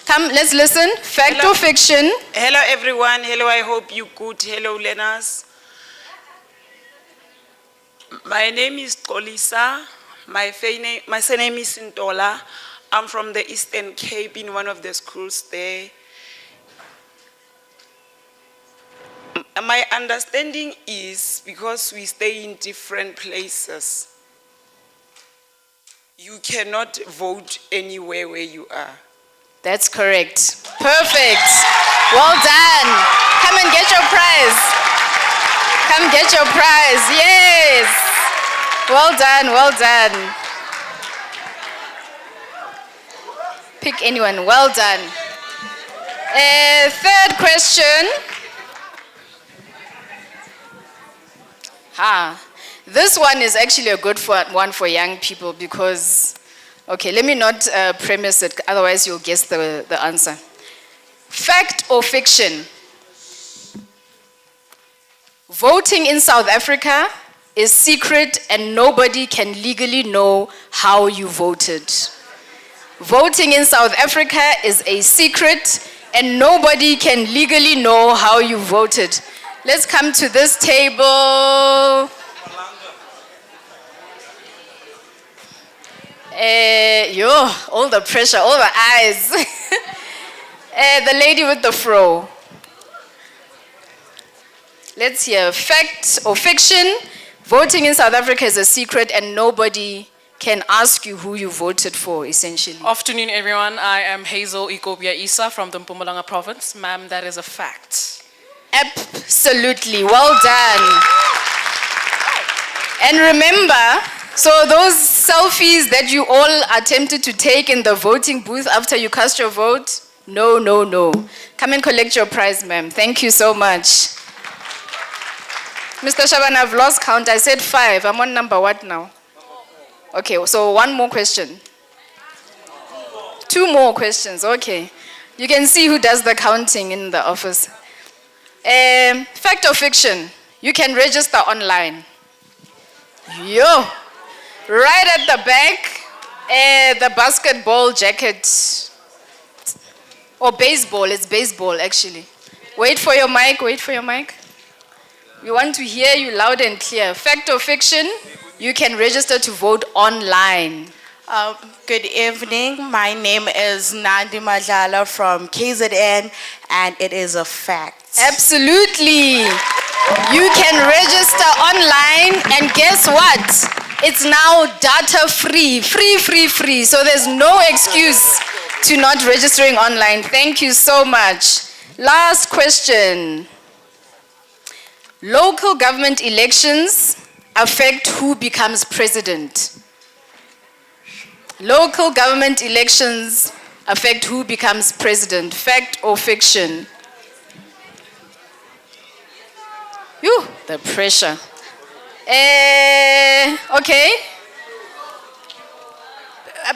come, let's listen. Fact or fiction?
Hello everyone, hello, I hope you good. Hello learners. My name is Kolisa, my surname is Ntola. I'm from the Eastern Cape in one of the schools there. My understanding is because we stay in different places, you cannot vote anywhere where you are.
That's correct. Perfect. Well done. Come and get your prize. Come get your prize. Yes. Well done, well done. Pick anyone. Well done. Third question. This one is actually a good one for young people because, okay, let me not premise it, otherwise you'll guess the answer. Fact or fiction? Voting in South Africa is secret and nobody can legally know how you voted. Voting in South Africa is a secret and nobody can legally know how you voted. Let's come to this table. All the pressure, all the eyes. The lady with the fro. Let's hear. Fact or fiction? Voting in South Africa is a secret and nobody can ask you who you voted for, essentially.
Afternoon, everyone. I am Hazel Ikobia Isa from the Mpumalanga province. Ma'am, that is a fact.
Absolutely. Well done. And remember, so those selfies that you all attempted to take in the voting booth after you cast your vote, no. Come and collect your prize, ma'am. Thank you so much. Mr. Shaban, I've lost count. I said 5. I'm on number what now? Okay, so one more question. 2 more questions, okay. You can see who does the counting in the office. Fact or fiction? You can register online. Right at the back, the basketball jacket. Or baseball, it's baseball actually. Wait for your mic. We want to hear you loud and clear. Fact or fiction? You can register to vote online.
Good evening. My name is Nandi Madlala from KZN, and it is a fact.
Absolutely. You can register online, and guess what? It's now data free. Free. So there's no excuse to not registering online. Thank you so much. Last question. Local government elections affect who becomes president. Local government elections affect who becomes president. Fact or fiction? The pressure. Okay.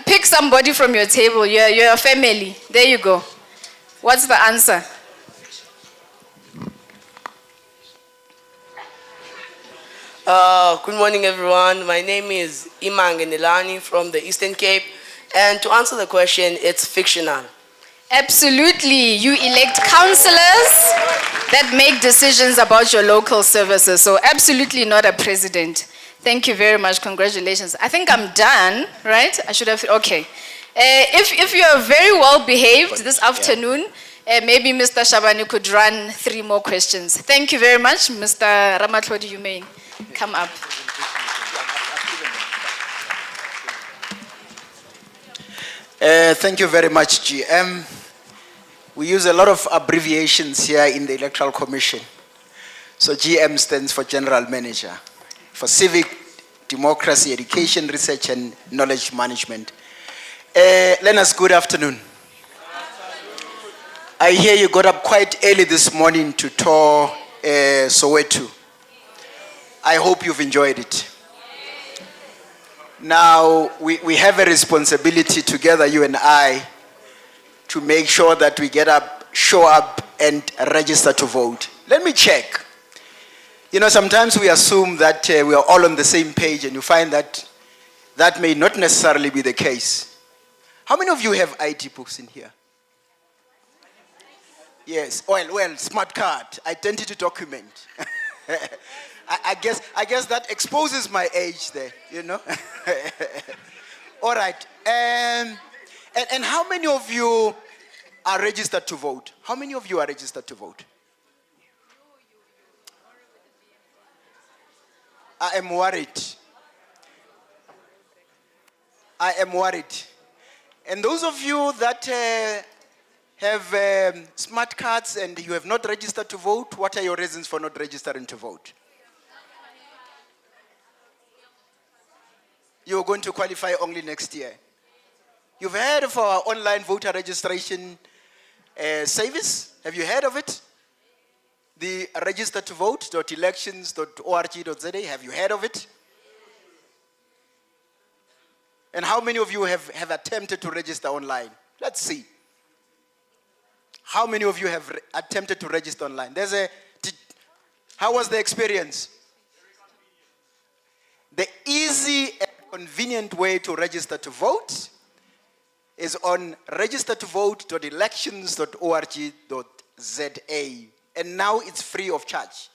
Pick somebody from your table. You're a family. There you go. What's the answer?
Good morning, everyone. My name is Imang Nilani from the Eastern Cape. And to answer the question, it's fictional.
Absolutely. You elect councillors that make decisions about your local services. So absolutely not a president. Thank you very much. Congratulations. I think I'm done, right? I should have, okay. If you are very well behaved this afternoon, maybe Mr. Shabani could run 3 more questions. Thank you very much. Mr. Ramatlodi, you may come up.
Thank you very much, GM. We use a lot of abbreviations here in the Electoral Commission. So GM stands for General Manager, for Civic, Democracy, Education, Research, and Knowledge Management. Lenas, good afternoon. I hear you got up quite early this morning to tour Soweto. I hope you've enjoyed it. Now, we have a responsibility together, you and I, to make sure that we get up, show up, and register to vote. Let me check. You know, sometimes we assume that we are all on the same page, and you find that that may not necessarily be the case. How many of you have ID books in here? Yes, well, smart card, identity document. I guess that exposes my age there, you know. All right. And how many of you are registered to vote? How many of you are registered to vote? I am worried. I am worried. And those of you that have smart cards and you have not registered to vote, what are your reasons for not registering to vote? You're going to qualify only next year. You've heard of our online voter registration service? Have you heard of it? The register2vote.elections.org.za, have you heard of it? And how many of you have attempted to register online? Let's see. How many of you have attempted to register online? How was the experience? The easy and convenient way to register to vote is on register2vote.elections.org.za. And now it's free of charge.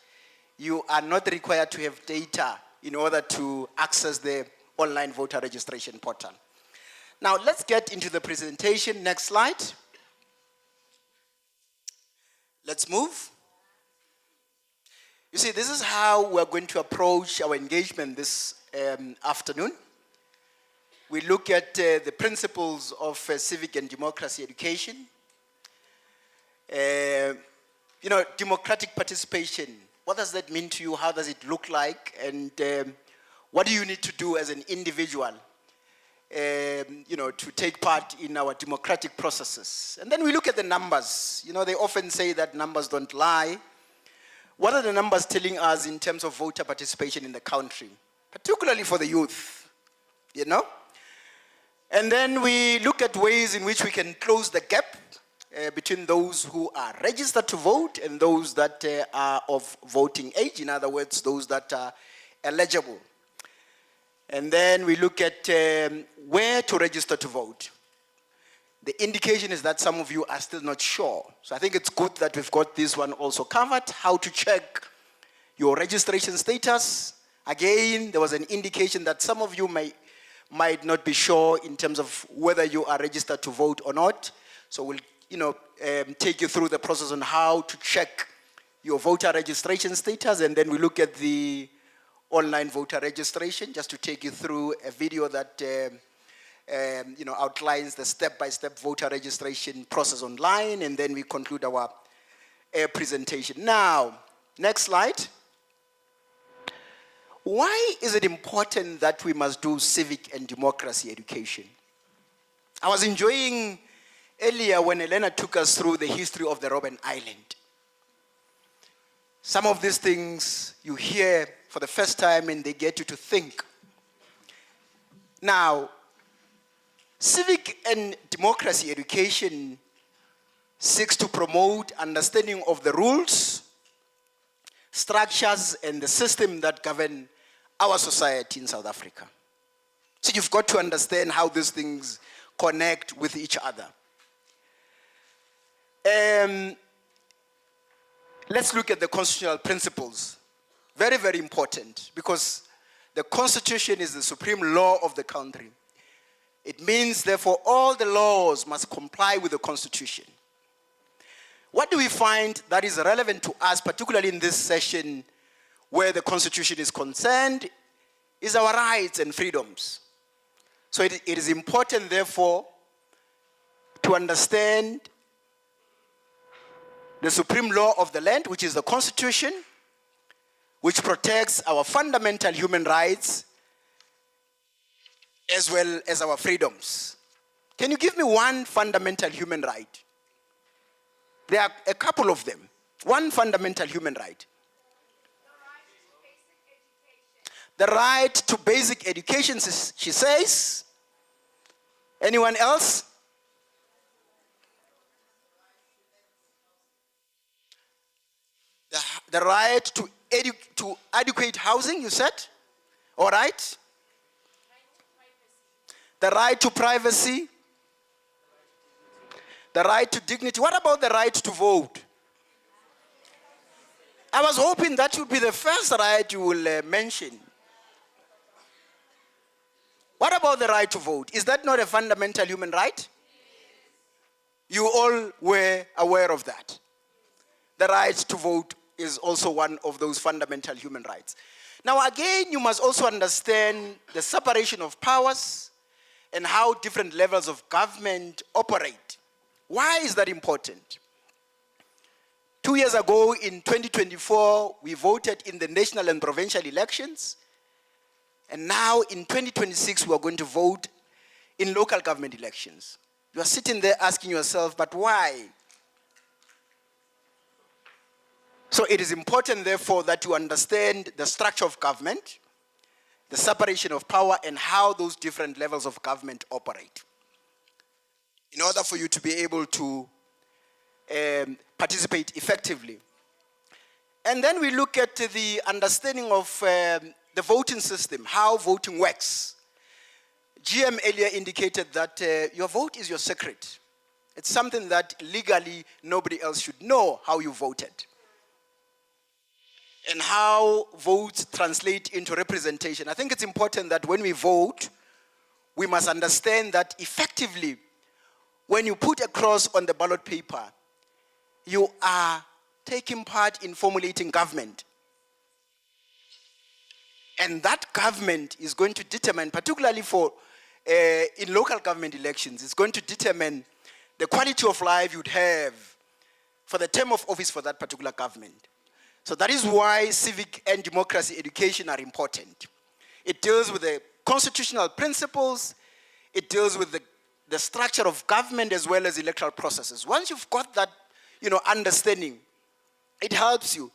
You are not required to have data in order to access the online voter registration portal. Now let's get into the presentation. Next slide. Let's move. You see, this is how we're going to approach our engagement this afternoon. We look at the principles of civic and democracy education. You know, democratic participation, what does that mean to you? How does it look like? And what do you need to do as an individual, you know, to take part in our democratic processes? And then we look at the numbers. You know, they often say that numbers don't lie. What are the numbers telling us in terms of voter participation in the country, particularly for the youth, you know? And then we look at ways in which we can close the gap between those who are registered to vote and those that are of voting age, in other words, those that are eligible. And then we look at where to register to vote. The indication is that some of you are still not sure. So I think it's good that we've got this one also covered, how to check your registration status. Again, there was an indication that some of you might not be sure in terms of whether you are registered to vote or not. So we'll take you through the process on how to check your voter registration status, and then we look at the online voter registration, just to take you through a video that outlines the step-by-step voter registration process online, and then we conclude our presentation. Now, next slide. Why is it important that we must do civic and democracy education? I was enjoying earlier when Elena took us through the history of the Robben Island. Some of these things you hear for the first time and they get you to think. Now, civic and democracy education seeks to promote understanding of the rules, structures, and the system that govern our society in South Africa. So you've got to understand how these things connect with each other. let's look at the constitutional principles. Very, very important, because the Constitution is the supreme law of the country. It means, therefore, all the laws must comply with the Constitution. What do we find that is relevant to us, particularly in this session where the Constitution is concerned, is our rights and freedoms. So it is important, therefore, to understand the supreme law of the land, which is the Constitution, which protects our fundamental human rights as well as our freedoms. Can you give me one fundamental human right? There are a couple of them. One fundamental human right. The right to basic education, she says. Anyone else? The right to adequate housing, you said? All right. The right to privacy. The right to dignity. What about the right to vote? I was hoping that would be the first right you will mention. What about the right to vote? Is that not a fundamental human right? You all were aware of that. The right to vote is also one of those fundamental human rights. Now again, you must also understand the separation of powers and how different levels of government operate. Why is that important? 2 years ago, in 2024, we voted in the national and provincial elections. And now in 2026, we are going to vote in local government elections. You are sitting there asking yourself, but why? So it is important, therefore, that you understand the structure of government, the separation of power, and how those different levels of government operate, in order for you to be able to participate effectively. And then we look at the understanding of the voting system, how voting works. GM earlier indicated that your vote is your secret. It's something that legally nobody else should know how you voted. And how votes translate into representation. I think it's important that when we vote, we must understand that effectively, when you put a cross on the ballot paper, you are taking part in formulating government. And that government is going to determine, particularly for in local government elections, it's going to determine the quality of life you'd have for the term of office for that particular government. So that is why civic and democracy education are important. It deals with the constitutional principles, it deals with the structure of government as well as electoral processes. Once you've got that, understanding, it helps you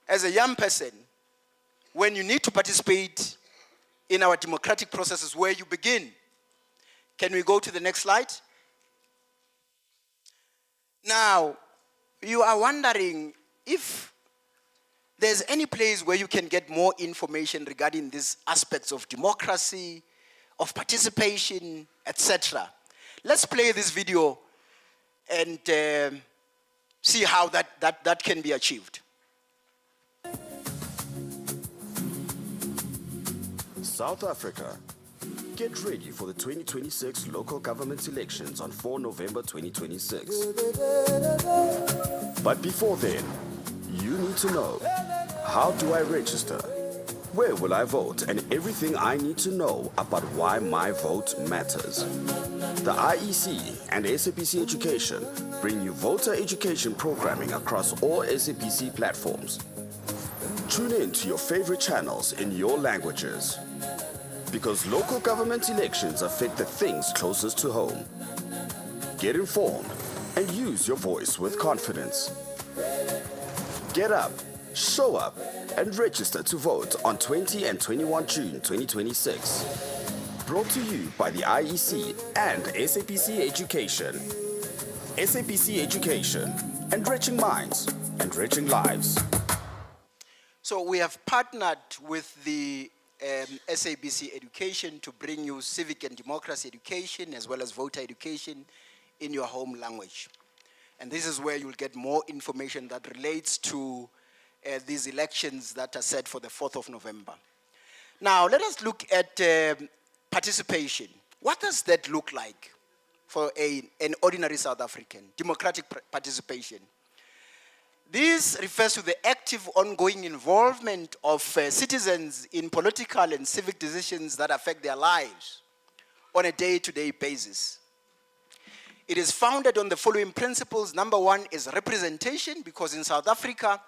as a young person when you need to participate in our democratic processes, where you begin. Can we go to the next slide? Now, you are wondering if there's any place where you can get more information regarding these aspects of democracy, of participation, etc. Let's play this video and see how that can be achieved.
South Africa, get ready for the 2026 local government elections on 4 November 2026. But before then, you need to know, how do I register? Where will I vote? And everything I need to know about why my vote matters. The IEC and SABC Education bring you voter education programming across all SABC platforms. Tune in to your favorite channels in your languages. Because local government elections affect the things closest to home. Get informed and use your voice with confidence. Get up, show up, and register to vote on 20 and 21 June 2026. Brought to you by the IEC and SABC Education. SABC Education, enriching minds, enriching lives.
So we have partnered with the SABC Education to bring you civic and democracy education as well as voter education in your home language. And this is where you'll get more information that relates to these elections that are set for the 4th of November. Now, let us look at participation. What does that look like for an ordinary South African? Democratic participation. This refers to the active ongoing involvement of citizens in political and civic decisions that affect their lives on a day-to-day basis. It is founded on the following principles. Number one is representation, because in South Africa,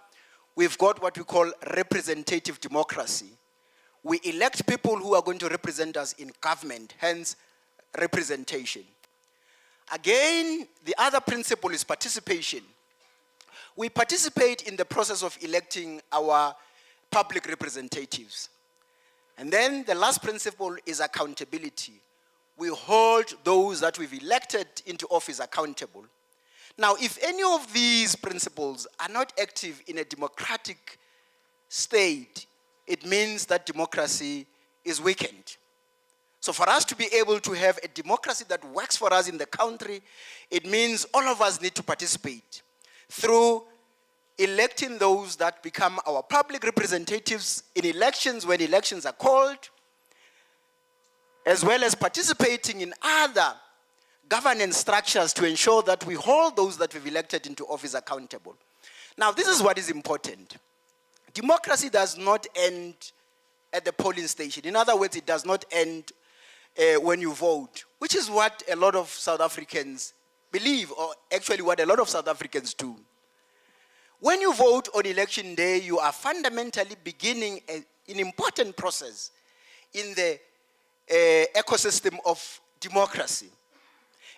we've got what we call representative democracy. We elect people who are going to represent us in government, hence representation. Again, the other principle is participation. We participate in the process of electing our public representatives. And then the last principle is accountability. We hold those that we've elected into office accountable. Now, if any of these principles are not active in a democratic state, it means that democracy is weakened. So for us to be able to have a democracy that works for us in the country, it means all of us need to participate through electing those that become our public representatives in elections when elections are called, as well as participating in other governance structures to ensure that we hold those that we've elected into office accountable. Now, this is what is important. Democracy does not end at the polling station. In other words, it does not end when you vote, which is what a lot of South Africans believe, or actually what a lot of South Africans do. When you vote on election day, you are fundamentally beginning an important process in the ecosystem of democracy.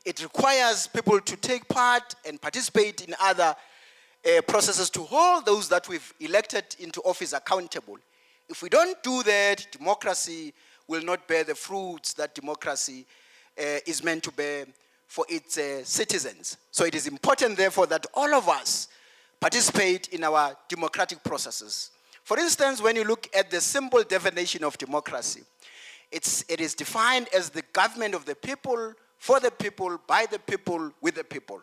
It requires people to take part and participate in other processes to hold those that we've elected into office accountable. If we don't do that, democracy will not bear the fruits that democracy is meant to bear for its citizens. So it is important, therefore, that all of us participate in our democratic processes. For instance, when you look at the simple definition of democracy, it is defined as the government of the people, for the people, by the people, with the people.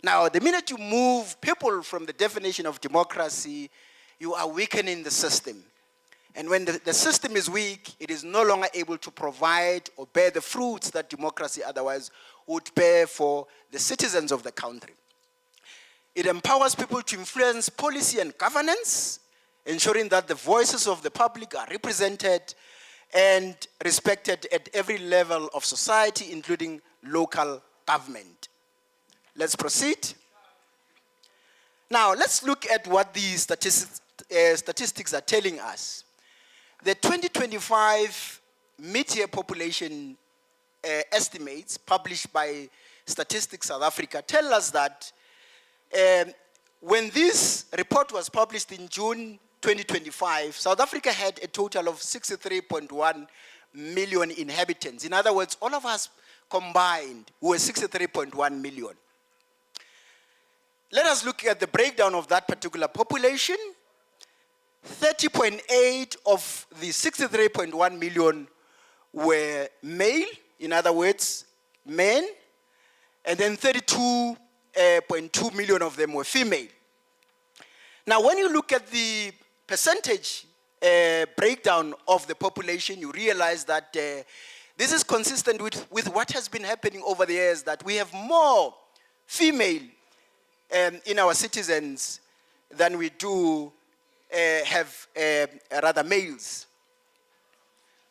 Now, the minute you move people from the definition of democracy, you are weakening the system. And when the system is weak, it is no longer able to provide or bear the fruits that democracy otherwise would bear for the citizens of the country. It empowers people to influence policy and governance, ensuring that the voices of the public are represented and respected at every level of society, including local government. Let's proceed. Now, let's look at what these statistics are telling us. The 2025 mid-year population estimates published by Statistics South Africa tell us that when this report was published in June 2025, South Africa had a total of 63.1 million inhabitants. In other words, all of us combined were 63.1 million. Let us look at the breakdown of that particular population. 30.8 of the 63.1 million were male, in other words, men, and then 32.2 million of them were female. Now, when you look at the percentage breakdown of the population, you realize that this is consistent with what has been happening over the years, that we have more female in our citizens than we do have rather males.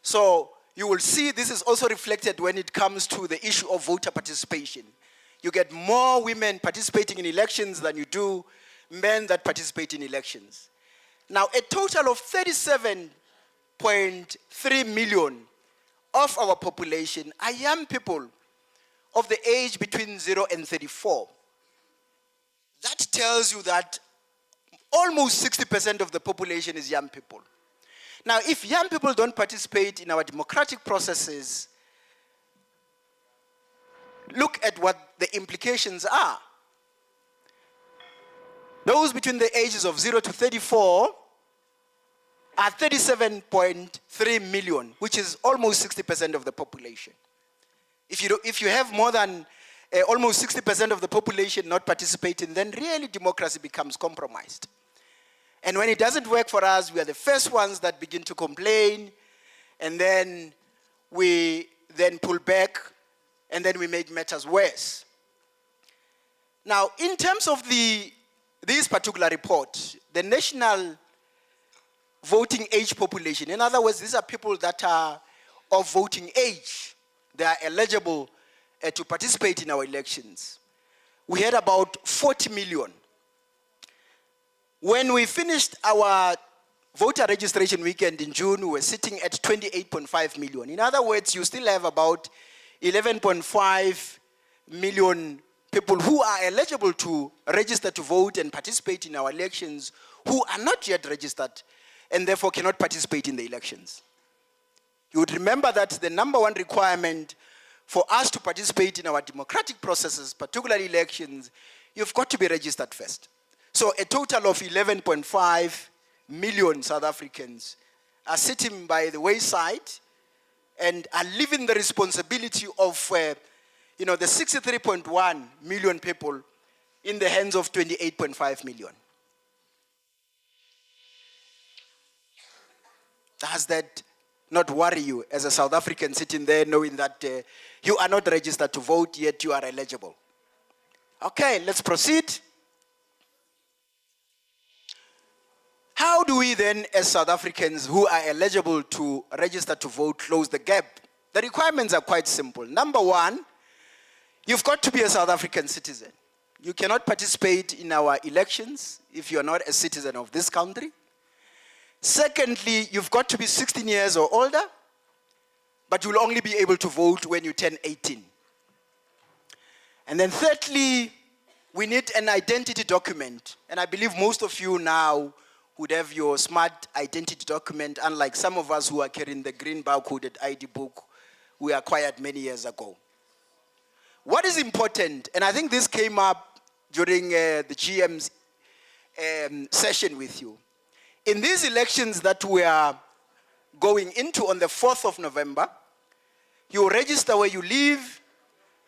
So you will see this is also reflected when it comes to the issue of voter participation. You get more women participating in elections than you do men that participate in elections. Now, a total of 37.3 million of our population are young people of the age between 0 and 34. That tells you that almost 60% of the population is young people. Now, if young people don't participate in our democratic processes, look at what the implications are. Those between the ages of 0 to 34 are 37.3 million, which is almost 60% of the population. If you have more than almost 60% of the population not participating, then really democracy becomes compromised. And when it doesn't work for us, we are the first ones that begin to complain, and then we then pull back, and then we make matters worse. Now, in terms of this particular report, the national voting age population, in other words, these are people that are of voting age. They are eligible to participate in our elections. We had about 40 million. When we finished our voter registration weekend in June, we were sitting at 28.5 million. In other words, you still have about 11.5 million people who are eligible to register to vote and participate in our elections who are not yet registered and therefore cannot participate in the elections. You would remember that the number one requirement for us to participate in our democratic processes, particularly elections, you've got to be registered first. So a total of 11.5 million South Africans are sitting by the wayside and are leaving the responsibility of the 63.1 million people in the hands of 28.5 million. Does that not worry you as a South African sitting there knowing that you are not registered to vote, yet you are eligible? Okay, let's proceed. How do we then, as South Africans who are eligible to register to vote, close the gap? The requirements are quite simple. Number one, you've got to be a South African citizen. You cannot participate in our elections if you're not a citizen of this country. Secondly, you've got to be 16 years or older, but you'll only be able to vote when you turn 18. And then thirdly, we need an identity document. And I believe most of you now would have your smart identity document, unlike some of us who are carrying the green barcoded ID book we acquired many years ago. What is important, and I think this came up during the GM's session with you, in these elections that we are going into on the 4th of November, you register where you live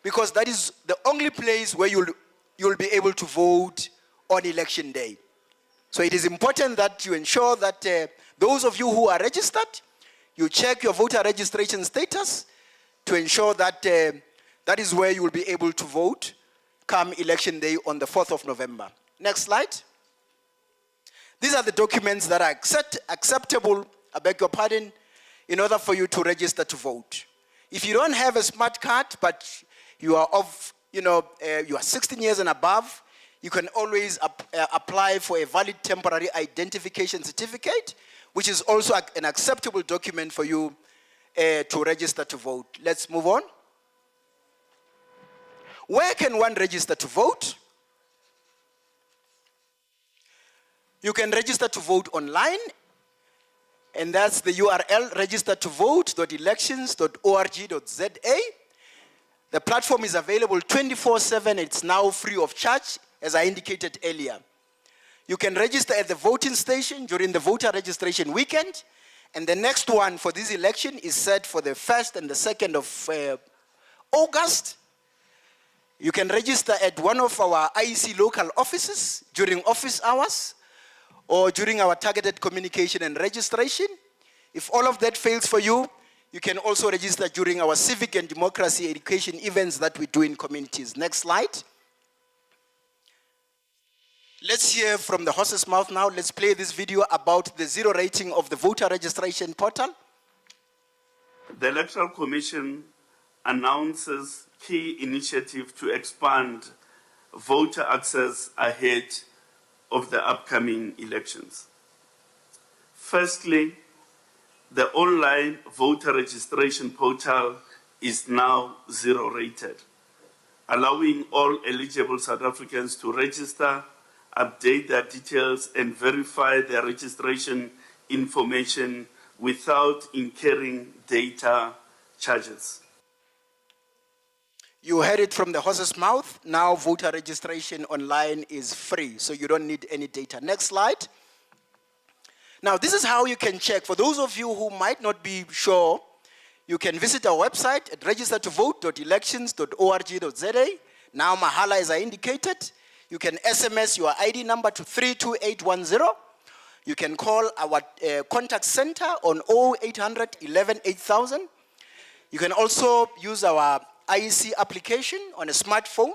because that is the only place where you'll be able to vote on election day. So it is important that you ensure that those of you who are registered, you check your voter registration status to ensure that that is where you will be able to vote come election day on the 4th of November. Next slide. These are the documents that are acceptable, I beg your pardon, in order for you to register to vote. If you don't have a smart card, but you are you are 16 years and above, you can always apply for a valid temporary identification certificate, which is also an acceptable document for you to register to vote. Let's move on. Where can one register to vote? You can register to vote online, and that's the URL registertovote.elections.org.za. The platform is available 24/7. It's now free of charge, as I indicated earlier. You can register at the voting station during the voter registration weekend, and the next one for this election is set for the 1st and the 2nd of August. You can register at one of our IEC local offices during office hours or during our targeted communication and registration. If all of that fails for you, you can also register during our civic and democracy education events that we do in communities. Next slide. Let's hear from the horse's mouth now. Let's play this video about the zero rating of the voter registration portal.
The Electoral Commission announces key initiative to expand voter access ahead of the upcoming elections. Firstly, the online voter registration portal is now zero rated, allowing all eligible South Africans to register, update their details, and verify their registration information without incurring data charges.
You heard it from the horse's mouth. Now voter registration online is free, so you don't need any data. Next slide. Now this is how you can check. For those of you who might not be sure, you can visit our website at registertovote.elections.org.za. Now, Mahala, as I indicated, you can SMS your ID number to 32810. You can call our contact center on 0800 11 8000. You can also use our IEC application on a smartphone.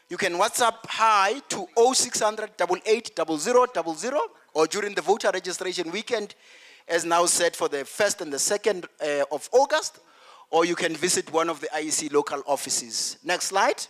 You can WhatsApp hi to 0600 88 0000, or during the voter registration weekend, as now set for the 1st and the 2nd of August, or you can visit one of the IEC local offices. Next slide.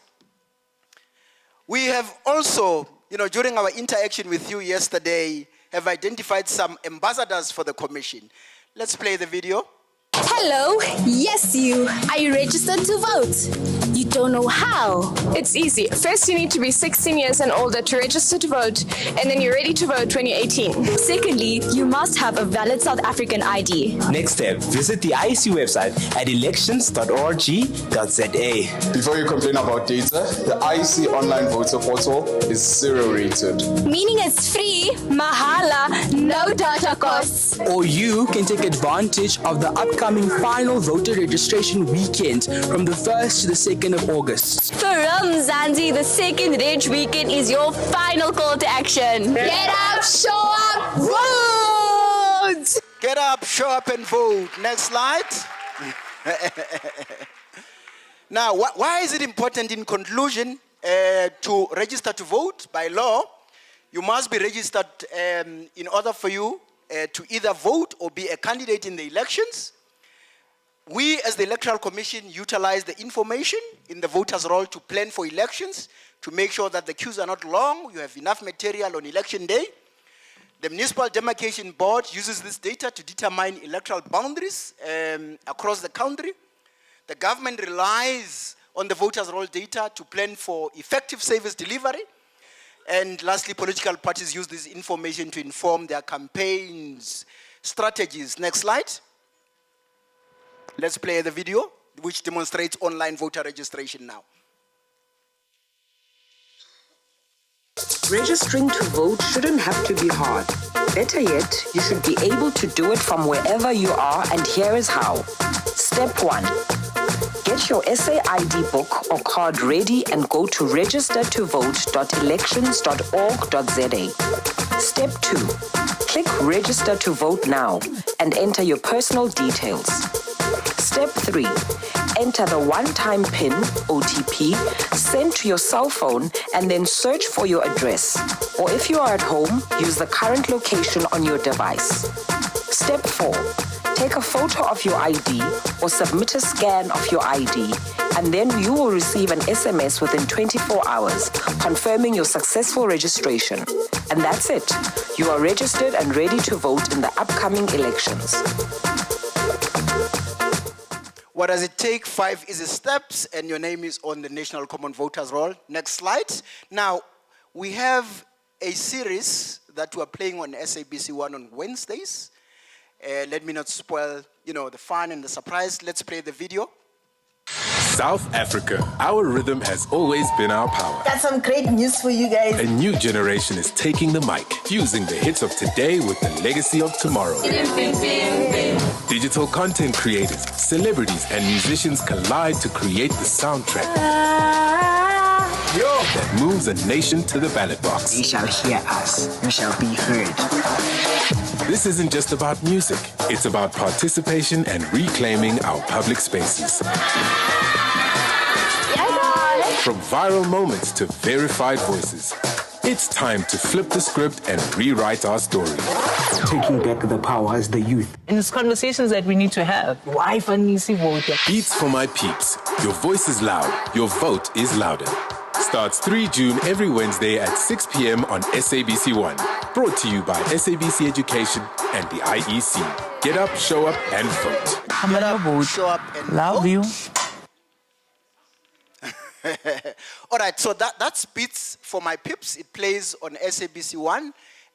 We have also, during our interaction with you yesterday, have identified some ambassadors for the commission. Let's play the video.
Hello, yes you. Are you registered to vote? You don't know how?
It's easy. First, you need to be 16 years and older to register to vote, and then you're ready to vote when you're 18.
Secondly, you must have a valid South African ID.
Next step, visit the IEC website at elections.org.za.
Before you complain about data, the IEC online voter portal is 0 rated.
Meaning it's free, mahala, no data costs.
Or you can take advantage of the upcoming final voter registration weekend from the 1st to the 2nd of August.
For Mzansi, the second Reg weekend is your final call to action. Get up, show up, vote!
Get up, show up and vote. Next slide. Now, why is it important in conclusion to register to vote? By law, you must be registered in order for you to either vote or be a candidate in the elections. We, as the Electoral Commission, utilize the information in the voters' roll to plan for elections, to make sure that the queues are not long, you have enough material on election day. The Municipal Demarcation Board uses this data to determine electoral boundaries across the country. The government relies on the voters' roll data to plan for effective service delivery. And lastly, political parties use this information to inform their campaigns, strategies. Next slide. Let's play the video, which demonstrates online voter registration now.
Registering to vote shouldn't have to be hard. Better yet, you should be able to do it from wherever you are, and here is how. Step 1. Get your SA ID book or card ready and go to registertovote.elections.org.za. Step 2. Click Register to Vote now and enter your personal details. Step 3. Enter the one-time PIN, OTP, sent to your cell phone and then search for your address. Or if you are at home, use the current location on your device. Step 4. Take a photo of your ID or submit a scan of your ID, and then you will receive an SMS within 24 hours confirming your successful registration. And that's it. You are registered and ready to vote in the upcoming elections.
What does it take? 5 easy steps, and your name is on the National Common Voters Roll. Next slide. Now, we have a series that we're playing on SABC1 on Wednesdays. Let me not spoil, the fun and the surprise. Let's play the video.
South Africa, our rhythm has always been our power.
Got some great news for you guys.
A new generation is taking the mic, fusing the hits of today with the legacy of tomorrow. Digital content creators, celebrities, and musicians collide to create the soundtrack that moves a nation to the ballot box.
You shall hear us. You shall be heard.
This isn't just about music. It's about participation and reclaiming our public spaces. From viral moments to verified voices, it's time to flip the script and rewrite our story.
Taking back the power as the youth. And it's conversations that we need to have. Why Fanisi voter?
Beats for my peeps. Your voice is loud. Your vote is louder. Starts 3 June every Wednesday at 6 p.m. on SABC1. Brought to you by SABC Education and the IEC. Get up, show up, and vote.
Get up, show up, and love you.
All right, so that's Beats for My Pips. It plays on SABC1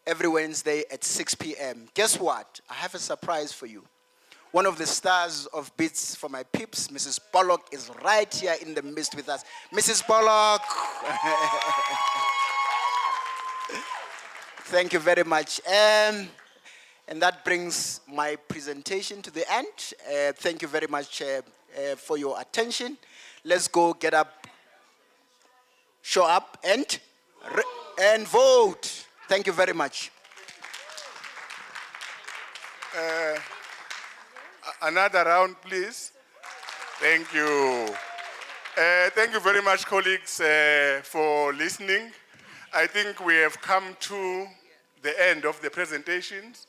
every Wednesday at 6 p.m. Guess what? I have a surprise for you. One of the stars of Beats for My Pips, Mrs. Pollock, is right here in the midst with us. Mrs. Pollock. Thank you very much. And that brings my presentation to the end. Thank you very much for your attention. Let's go get up show up and vote. Thank you very much.
Another round, please. Thank you. Thank you very much, colleagues, for listening. I think we have come to the end of the presentations.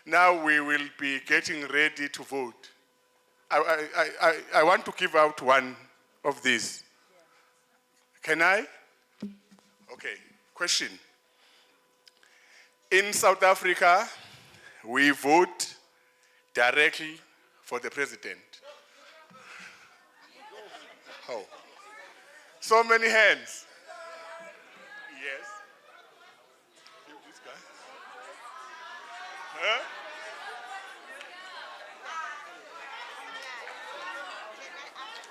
Now we will be getting ready to vote. I want to give out one of these. Can I? Okay, question. In South Africa, we vote directly for the president. How? So many hands. Yes. Give this guy.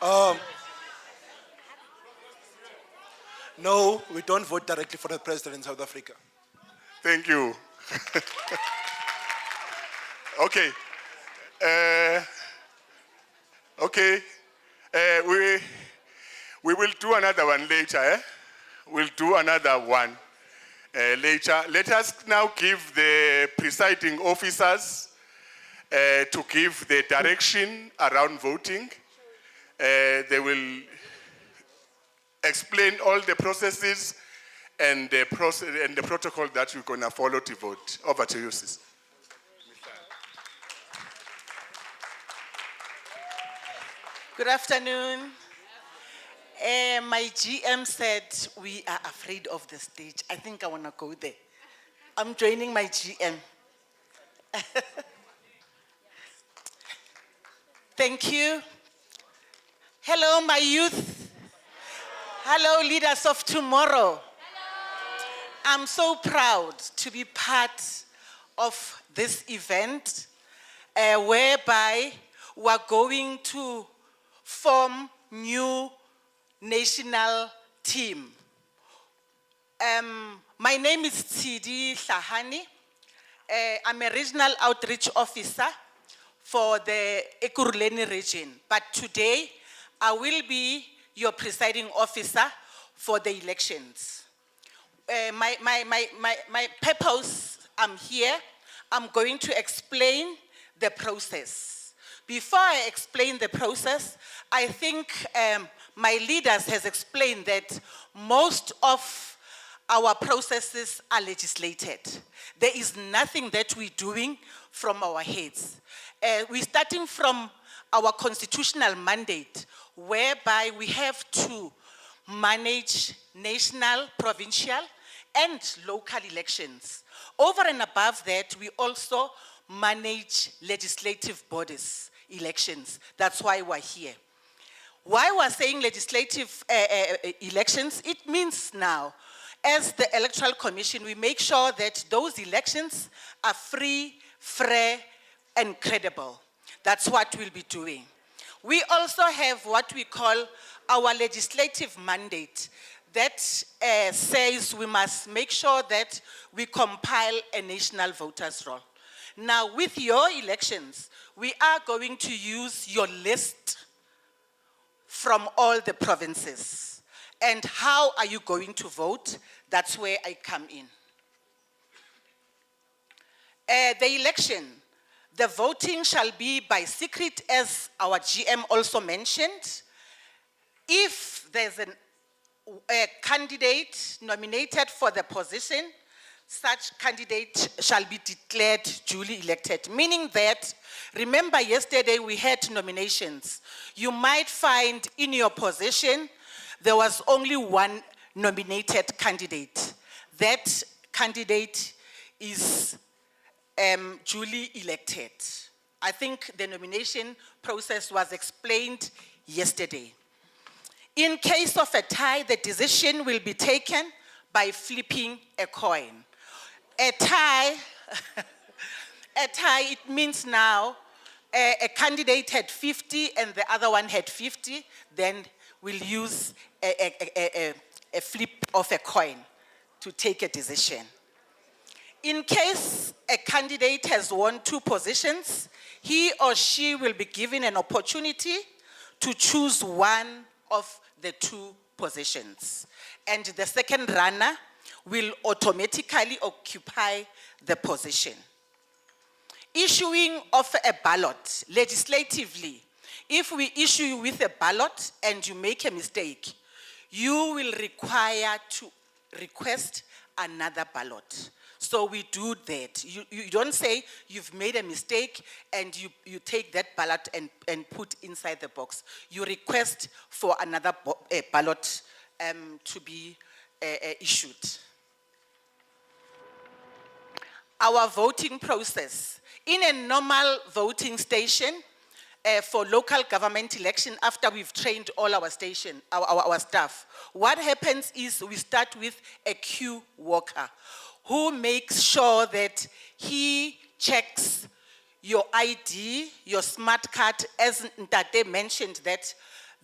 Huh?
No, we don't vote directly for the president in South Africa.
Thank you. Okay. Okay. We will do another one later. We'll do another one later. Let us now give the presiding officers to give the direction around voting. They will explain all the processes and the protocol that we're going to follow to vote. Over to you, sis.
Good afternoon. My GM said we are afraid of the stage. I think I want to go there. I'm joining my GM. Thank you. Hello, my youth. Hello, leaders of tomorrow. I'm so proud to be part of this event whereby we're going to form new national team. My name is Tsidi Hlahani. I'm a regional outreach officer for the Ekurhuleni region. But today, I will be your presiding officer for the elections. My purpose, I'm here. I'm going to explain the process. Before I explain the process, I think my leaders has explained that most of our processes are legislated. There is nothing that we're doing from our heads. We're starting from our constitutional mandate, whereby we have to manage national, provincial, and local elections. Over and above that, we also manage legislative bodies, elections. That's why we're here. Why we're saying legislative elections, it means now, as the Electoral Commission, we make sure that those elections are free, fair, and credible. That's what we'll be doing. We also have what we call our legislative mandate that says we must make sure that we compile a national voters roll. Now, with your elections, we are going to use your list from all the provinces. And how are you going to vote? That's where I come in. The election, the voting shall be by secret, as our GM also mentioned. If there's a candidate nominated for the position, such candidate shall be declared duly elected. Meaning that, remember yesterday we had nominations. You might find in your position, there was only one nominated candidate. That candidate is duly elected. I think the nomination process was explained yesterday. In case of a tie, the decision will be taken by flipping a coin. A tie, it means now a candidate had 50 and the other one had 50, then we'll use a flip of a coin to take a decision. In case a candidate has won 2 positions, he or she will be given an opportunity to choose one of the 2 positions. And the second runner will automatically occupy the position. Issuing of a ballot legislatively, if we issue you with a ballot and you make a mistake, you will require to request another ballot. So we do that. You don't say you've made a mistake and you take that ballot and put inside the box. You request for another ballot to be issued. Our voting process. In a normal voting station, for local government election, after we've trained all our station, our staff, what happens is we start with a queue worker who makes sure that he checks your ID, your smart card, as Ntate mentioned that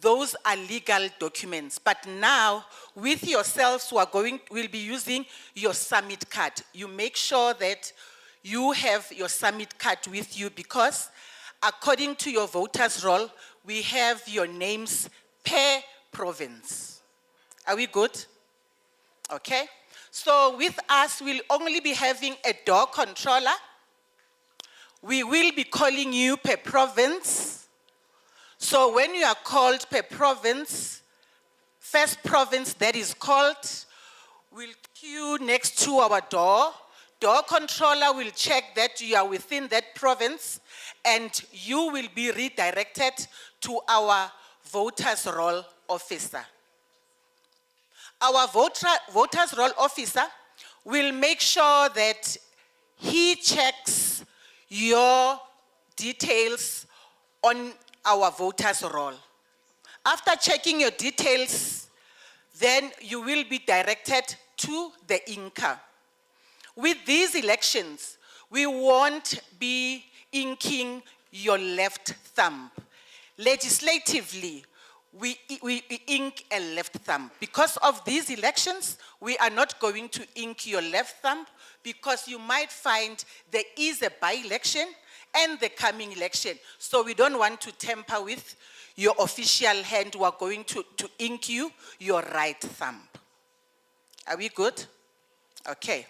those are legal documents. But now, with yourselves who will be using your summit card, you make sure that you have your summit card with you because according to your voters' roll, we have your names per province. Are we good? Okay. So with us, we'll only be having a door controller. We will be calling you per province. So when you are called per province, first province that is called will queue next to our door. Door controller will check that you are within that province and you will be redirected to our voters' roll officer. Our voters' roll officer will make sure that he checks your details on our voters' roll. After checking your details, then you will be directed to the INCA. With these elections, we won't be inking your left thumb. Legislatively, we ink a left thumb. Because of these elections, we are not going to ink your left thumb because you might find there is a by-election and the coming election. So we don't want to tamper with your official hand. We are going to ink you your right thumb. Are we good? Okay.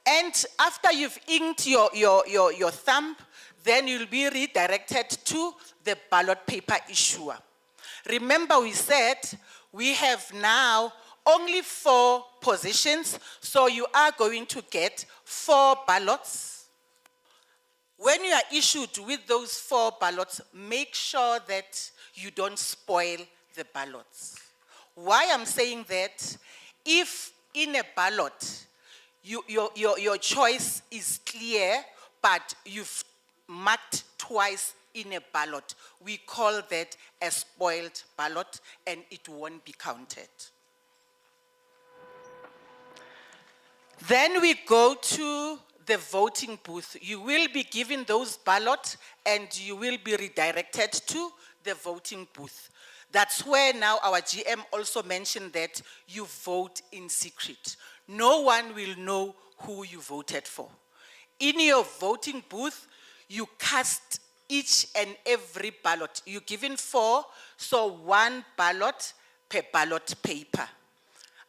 And after you've inked your thumb, then you'll be redirected to the ballot paper issuer. Remember we said we have now only 4 positions, so you are going to get 4 ballots. When you are issued with those 4 ballots, make sure that you don't spoil the ballots. Why I'm saying that, if in a ballot, your choice is clear, but you've marked twice in a ballot, we call that a spoiled ballot and it won't be counted. Then we go to the voting booth. You will be given those ballots and you will be redirected to the voting booth. That's where now our GM also mentioned that you vote in secret. No one will know who you voted for. In your voting booth, you cast each and every ballot. You're given 4, so 1 ballot per ballot paper.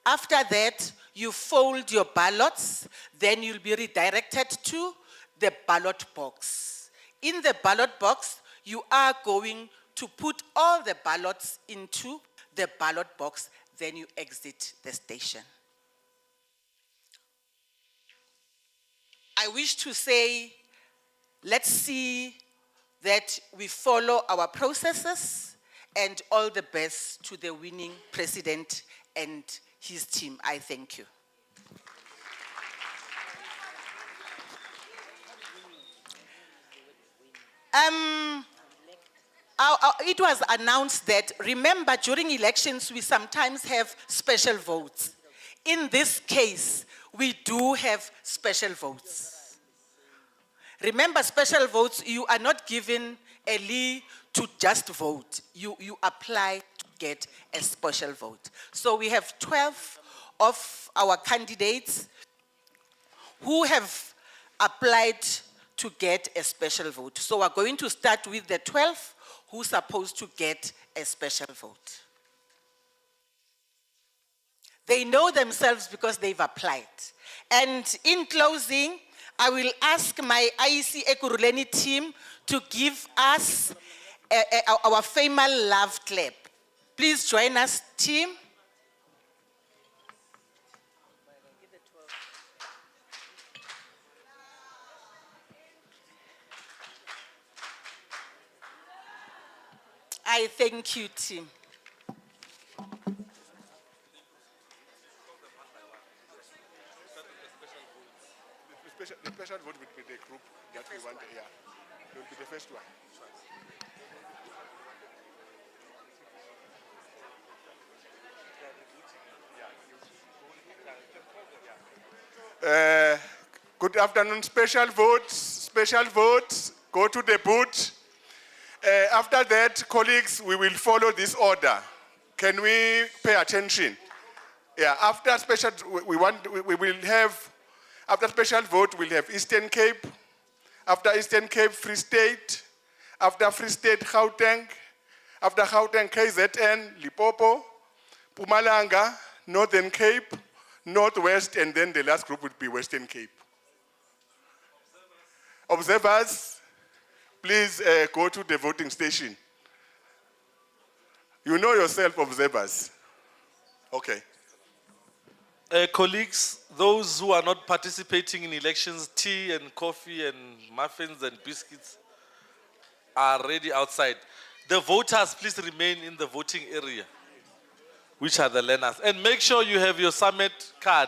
After that, you fold your ballots, then you'll be redirected to the ballot box. In the ballot box, you are going to put all the ballots into the ballot box, then you exit the station. I wish to say, let's see that we follow our processes, and all the best to the winning president and his team. I thank you. It was announced that, remember, during elections, we sometimes have special votes. In this case, we do have special votes. Remember, special votes, you are not given a leave to just vote. You apply to get a special vote. So we have 12 of our candidates who have applied to get a special vote. So we're going to start with the 12 who's supposed to get a special vote. They know themselves because they've applied. And in closing, I will ask my IEC Ekurhuleni team to give us our famous love clap. Please join us, team. I thank you, team.
The special vote will be the group that we want here. It will be the first one. Good afternoon. Special votes, go to the booth. After that, colleagues, we will follow this order. Can we pay attention? Yeah, after special, we will have, after special vote, we'll have Eastern Cape. After Eastern Cape, Free State. After Free State, Gauteng. After Gauteng, KZN, Limpopo, Mpumalanga, Northern Cape, Northwest, and then the last group would be Western Cape. Observers, please go to the voting station. You know yourself, observers. Okay.
Colleagues, those who are not participating in elections, tea and coffee and muffins and biscuits are ready outside. The voters, please remain in the voting area, which are the learners. And make sure you have your summit card,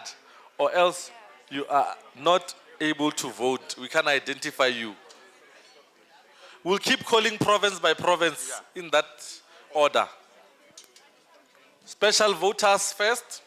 or else you are not able to vote. We can identify you. We'll keep calling province by province in that order. Special voters first.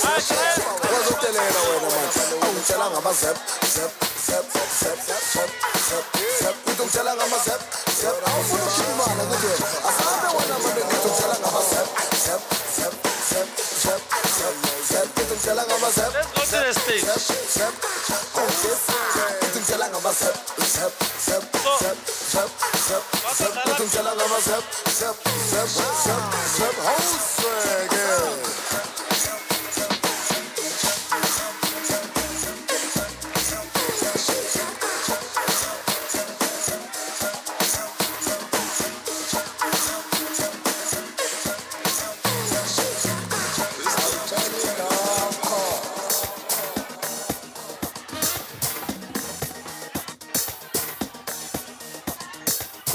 Wazotelela wena manje. Awungitshela ngama zep zep zep zep zep zep zep. Ngitungitshela ngama zep zep. Awufuna ukukhulumana kuthi wena. Asabe wena manje ngitungitshela ngama zep zep zep zep zep zep zep. Ngitungitshela ngama zep.
Let's go to the stage.
Zep zep. Ngitungitshela ngama zep zep zep zep zep zep zep. Ngitungitshela ngama zep zep zep zep zep. Howswege.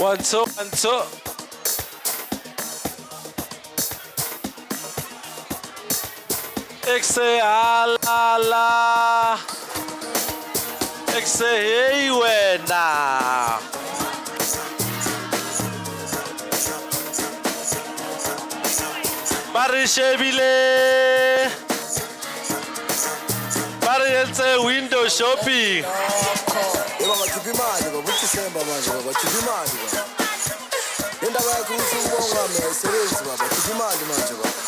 One, two, one, two. Exhala. Hey wena. Barishebile. Bari yentse window shopping.
Baba khipha imali baba uThisemba manje baba khipha imali baba. Indaba yakho usubonga mesebenzi baba khipha imali manje baba.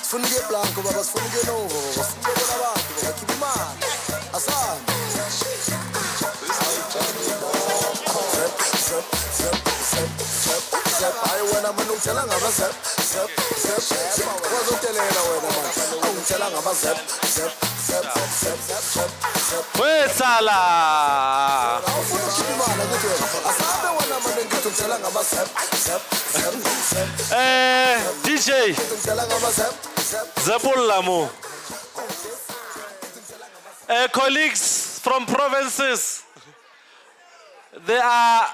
Sifuna ke blanco baba sifuna ke novo baba sifuna ke abantu baba khipha imali. Asanda. Hayi wena manje ungitshela ngama zep zep zep zep. Wazotelela wena manje. Ungitshela ngama zep zep zep zep zep zep.
Wesala. DJ Zapulamu. Colleagues from provinces, they are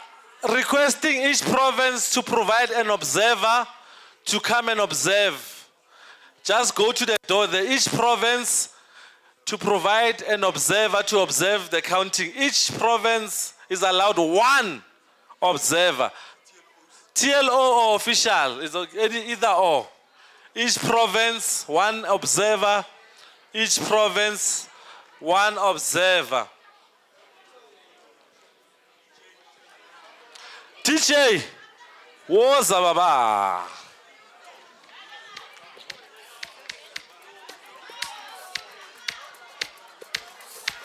requesting each province to provide an observer to come and observe. Just go to the door there. Each province to provide an observer to observe the counting. Each province is allowed one observer. TLO or official, is either or. Each province, one observer. Each province, one observer. DJ, woza baba.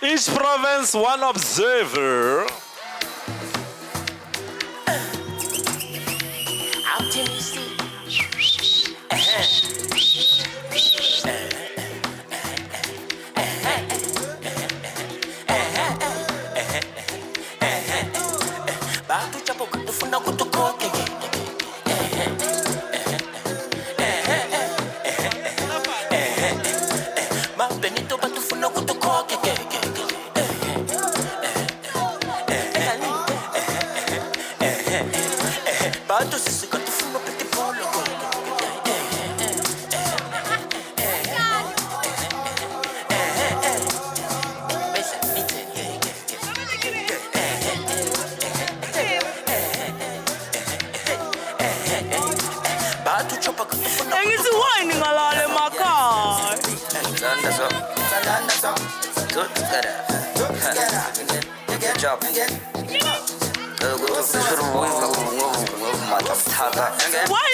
Each province, one observer.
Why